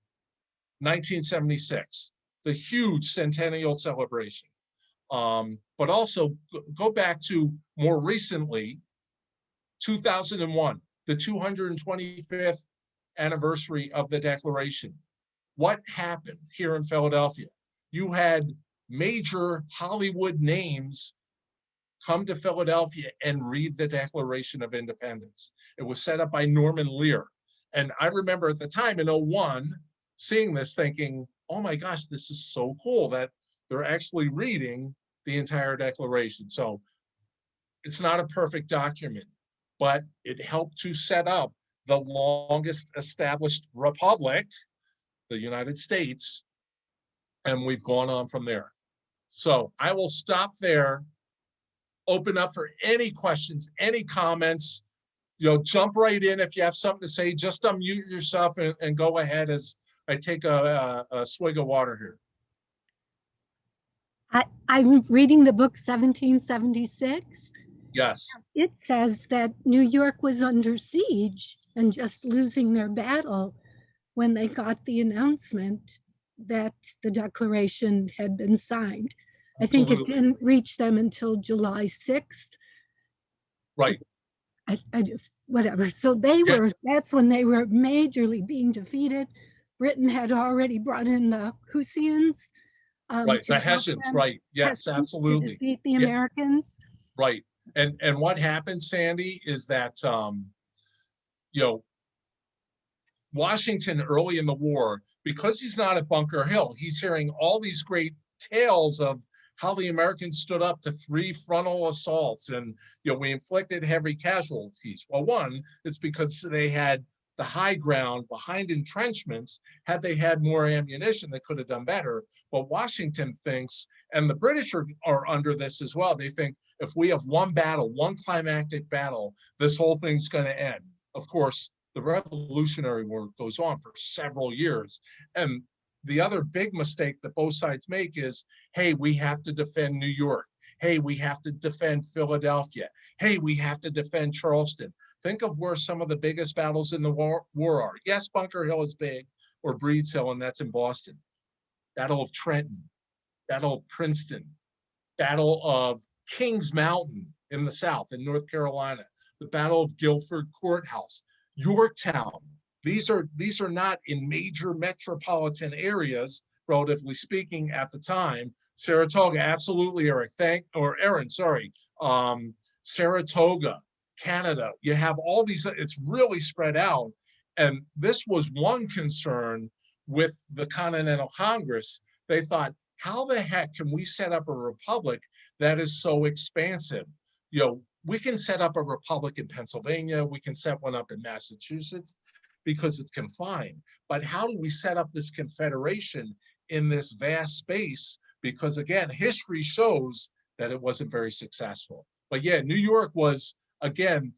1976, the huge centennial celebration. But also go back to more recently, 2001, the 225th anniversary of the Declaration. What happened here in Philadelphia? You had major Hollywood names come to Philadelphia and read the Declaration of Independence. It was set up by Norman Lear. And I remember at the time in 01, seeing this thinking, oh my gosh, this is so cool that they're actually reading the entire Declaration. So it's not a perfect document, but it helped to set up the longest established republic, the United States, and we've gone on from there. So I will stop there, open up for any questions, any comments, jump right in. If you have something to say, just unmute yourself and go ahead as I take a swig of water here. I'm reading the book 1776. Yes. It says that New York was under siege and just losing their battle when they got the announcement that the Declaration had been signed. I think it didn't reach them until July 6th. Right. I just, whatever. So they were, that's when they were majorly being defeated. Britain had already brought in the Hussians. Right, the Hessians, right. Yes, absolutely. To defeat the Americans. Right. And what happened, Sandy, is that, Washington early in the war, because he's not at Bunker Hill, he's hearing all these great tales of how the Americans stood up to 3 frontal assaults and, we inflicted heavy casualties. Well, one, it's because they had the high ground behind entrenchments. Had they had more ammunition, they could have done better. But Washington thinks, and the British are under this as well, they think if we have one battle, one climactic battle, this whole thing's going to end. Of course, the Revolutionary War goes on for several years. And the other big mistake that both sides make is, hey, we have to defend New York. Hey, we have to defend Philadelphia. Hey, we have to defend Charleston. Think of where some of the biggest battles in the war are. Yes, Bunker Hill is big, or Breeds Hill, and that's in Boston. Battle of Trenton, Battle of Princeton, Battle of Kings Mountain in the South, in North Carolina, the Battle of Guilford Courthouse, Yorktown. These are not in major metropolitan areas, relatively speaking, at the time. Saratoga, absolutely, Aaron, sorry. Saratoga, Canada. You have all these, it's really spread out. And this was one concern with the Continental Congress. They thought, how the heck can we set up a republic that is so expansive? We can set up a republic in Pennsylvania, we can set one up in Massachusetts because it's confined. But how do we set up this confederation in this vast space? Because again, history shows that it wasn't very successful. But yeah, New York was, again,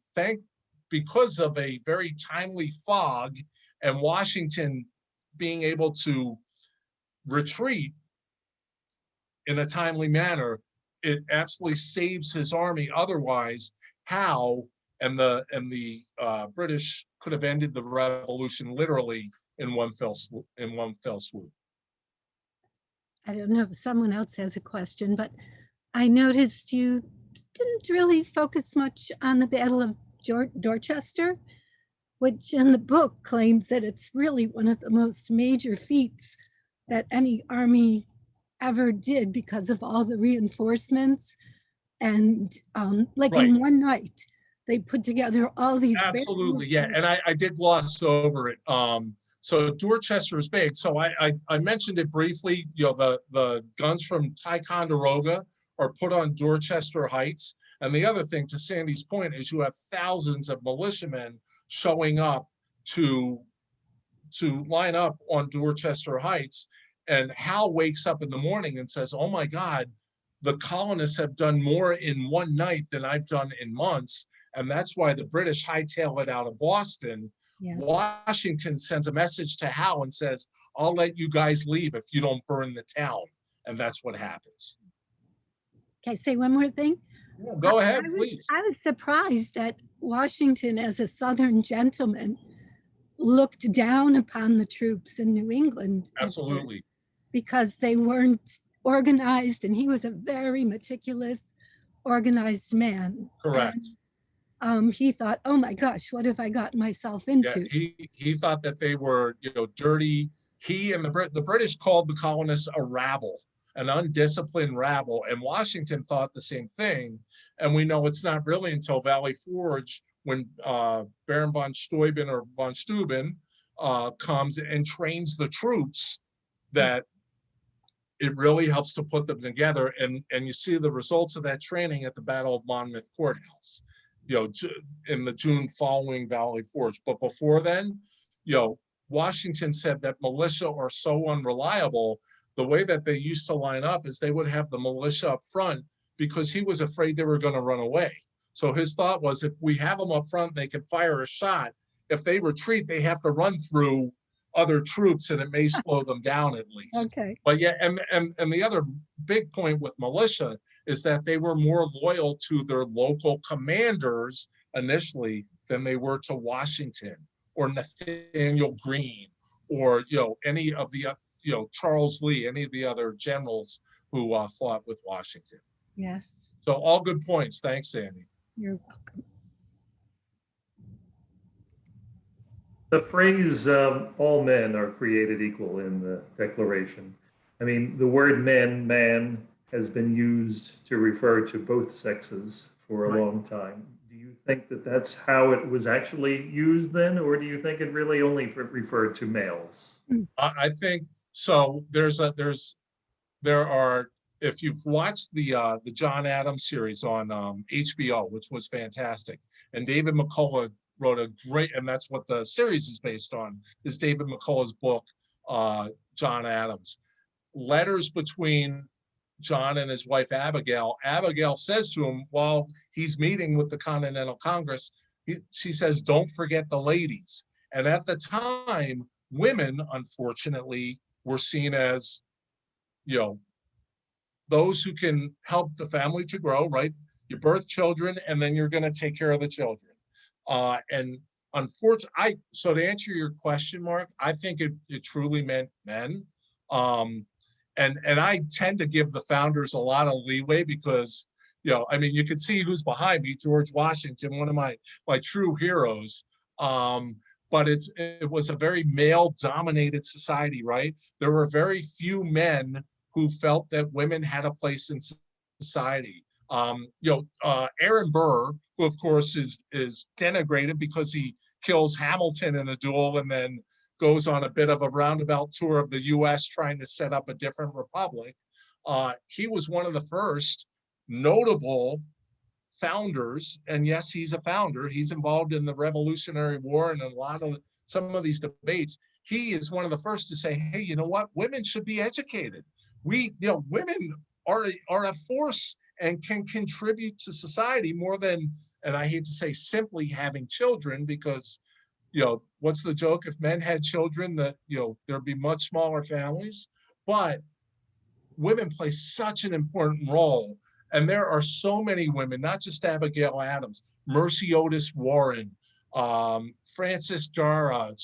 because of a very timely fog and Washington being able to retreat in a timely manner, it absolutely saves his army. Otherwise, Howe and the British could have ended the revolution literally in one fell swoop. I don't know if someone else has a question, but I noticed you didn't really focus much on the Battle of Dorchester, which in the book claims that it's really one of the most major feats that any army ever did because of all the reinforcements and in one night, they put together all these. Absolutely, yeah, and I did gloss over it. So Dorchester is big. So I mentioned it briefly. You know, the guns from Ticonderoga are put on Dorchester Heights. And the other thing, to Sandy's point, is you have thousands of militiamen showing up to line up on Dorchester Heights. And Hal wakes up in the morning and says, "Oh my God, the colonists have done more in one night than I've done in months." And that's why the British hightail it out of Boston. Yeah. Washington sends a message to Howe and says, "I'll let you guys leave if you don't burn the town." And that's what happens. Okay, say one more thing. Yeah, go ahead, please. I was surprised that Washington, as a Southern gentleman, looked down upon the troops in New England. Absolutely. Because they weren't organized, and he was a very meticulous, organized man. Correct. And, he thought, "Oh my gosh, what have I gotten myself into?" Yeah, he thought that they were, you know, dirty. He and the British called the colonists a rabble, an undisciplined rabble, and Washington thought the same thing. And we know it's not really until Valley Forge when Baron von Steuben or von Steuben comes and trains the troops that it really helps to put them together. And you see the results of that training at the Battle of Monmouth Courthouse, you know, in the June following Valley Forge. But before then, you know, Washington said that militia are so unreliable. The way that they used to line up is they would have the militia up front because he was afraid they were going to run away. So his thought was, if we have them up front, they can fire a shot. If they retreat, they have to run through other troops, and it may slow them down at least. Okay. But yeah, and the other big point with militia is that they were more loyal to their local commanders initially than they were to Washington or Nathaniel Greene or, you know, any of the, you know, Charles Lee, any of the other generals who fought with Washington. Yes. So all good points. Thanks, Sandy. You're welcome. The phrase "all men are created equal" in the Declaration. I mean, the word man has been used to refer to both sexes for a long time. Do you think that that's how it was actually used then, or do you think it really only referred to males? I think so. There are, if you've watched the John Adams series on HBO, which was fantastic, and David McCullough wrote a great, and that's what the series is based on, is David McCullough's book, John Adams. Letters between John and his wife Abigail. Abigail says to him while he's meeting with the Continental Congress, she says, "Don't forget the ladies." And at the time, women, unfortunately, were seen as, you know, those who can help the family to grow, right? You birth children, and then you're going to take care of the children. And unfortunately, so to answer your question, Mark, I think it truly meant men. And I tend to give the founders a lot of leeway because, you know, I mean, you can see who's behind me, George Washington, one of my true heroes. But it was a very male-dominated society, right? There were very few men who felt that women had a place in society. Aaron Burr, who of course is denigrated because he kills Hamilton in a duel and then goes on a bit of a roundabout tour of the US trying to set up a different republic. He was one of the first notable founders, and yes, he's a founder. He's involved in the Revolutionary War and some of these debates. He is one of the first to say, "Hey, you know what? Women should be educated. Women are a force and can contribute to society more than," and I hate to say simply having children, because, you know, what's the joke? If men had children, that, you know, there'd be much smaller families. But women play such an important role. And there are so many women, not just Abigail Adams, Mercy Otis Warren, Frances Dara,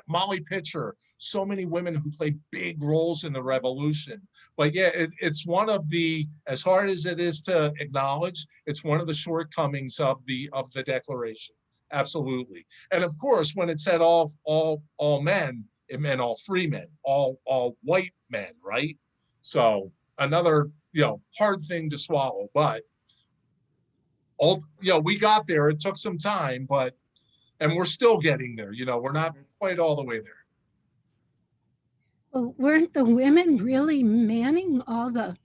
Molly Pitcher, so many women who played big roles in the revolution. But yeah, it's one of the, as hard as it is to acknowledge, it's one of the shortcomings of the Declaration. Absolutely. And of course, when it said all men, it meant all free men, all white men, right? So another, you know, hard thing to swallow, but we got there. It took some time, and we're still getting there. We're not quite all the way there. Well, weren't the women really manning all the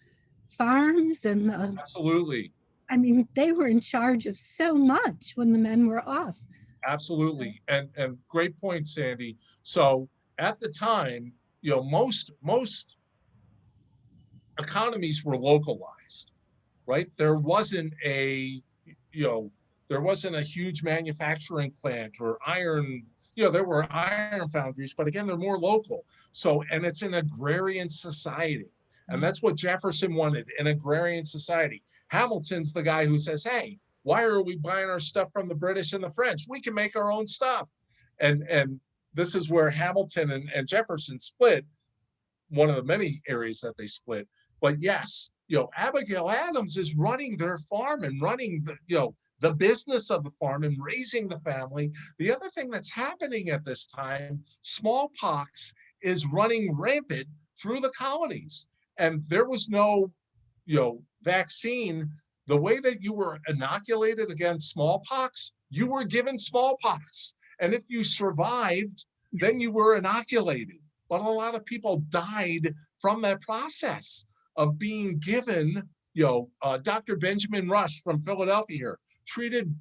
farms and Absolutely. I mean, they were in charge of so much when the men were off. Absolutely. And great point, Sandy. So at the time, most economies were localized, right? There wasn't a huge manufacturing plant or iron, there were iron foundries, but again, they're more local. So, and it's an agrarian society. And that's what Jefferson wanted, an agrarian society. Hamilton's the guy who says, hey, why are we buying our stuff from the British and the French? We can make our own stuff. And this is where Hamilton and Jefferson split, one of the many areas that they split. But yes, Abigail Adams is running their farm and running the business of the farm and raising the family. The other thing that's happening at this time, smallpox is running rampant through the colonies. And there was no, vaccine. The way that you were inoculated against smallpox, you were given smallpox. And if you survived, then you were inoculated. But a lot of people died from that process of being given, Dr. Benjamin Rush from Philadelphia here treated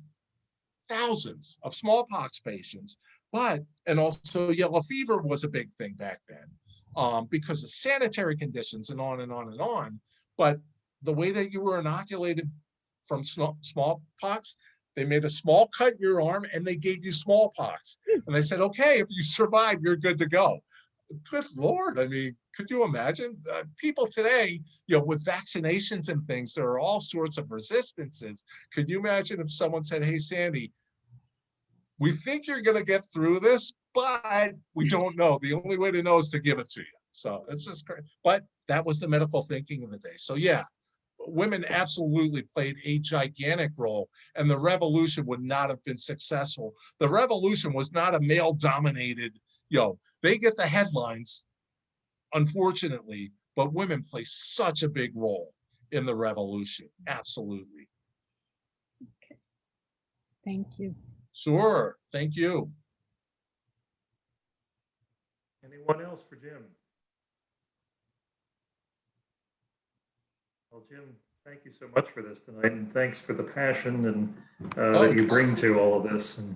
thousands of smallpox patients, and also yellow fever was a big thing back then because of sanitary conditions and on and on and on. But the way that you were inoculated from smallpox, they made a small cut in your arm and they gave you smallpox. And they said, okay, if you survive, you're good to go. Good Lord. I mean, could you imagine people today, with vaccinations and things, there are all sorts of resistances. Could you imagine if someone said, hey, Sandy, we think you're going to get through this, but we don't know. The only way to know is to give it to you. So it's just great. But that was the medical thinking of the day. So yeah, women absolutely played a gigantic role, and the revolution would not have been successful. The revolution was not a male-dominated, they get the headlines, unfortunately, but women play such a big role in the revolution. Absolutely. Okay. Thank you. Sure. Thank you. Anyone else for Jim? Well, Jim, thank you so much for this tonight, and thanks for the passion and that you bring to all of this. And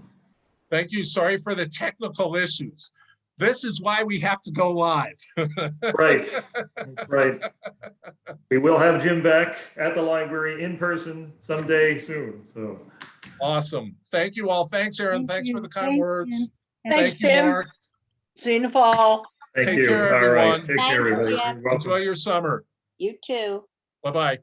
thank you. Sorry for the technical issues. This is why we have to go live. Right. That's right. We will have Jim back at the library in person someday soon. So awesome. Thank you all. Thanks, Aaron. Thanks for the kind words. Thanks, Thank you, Tim. Mark. See you in the fall. thank Take you. care, All right. everyone. Take care, Thanks, everybody. Jim. You're welcome. Enjoy your summer. You too. Bye-bye.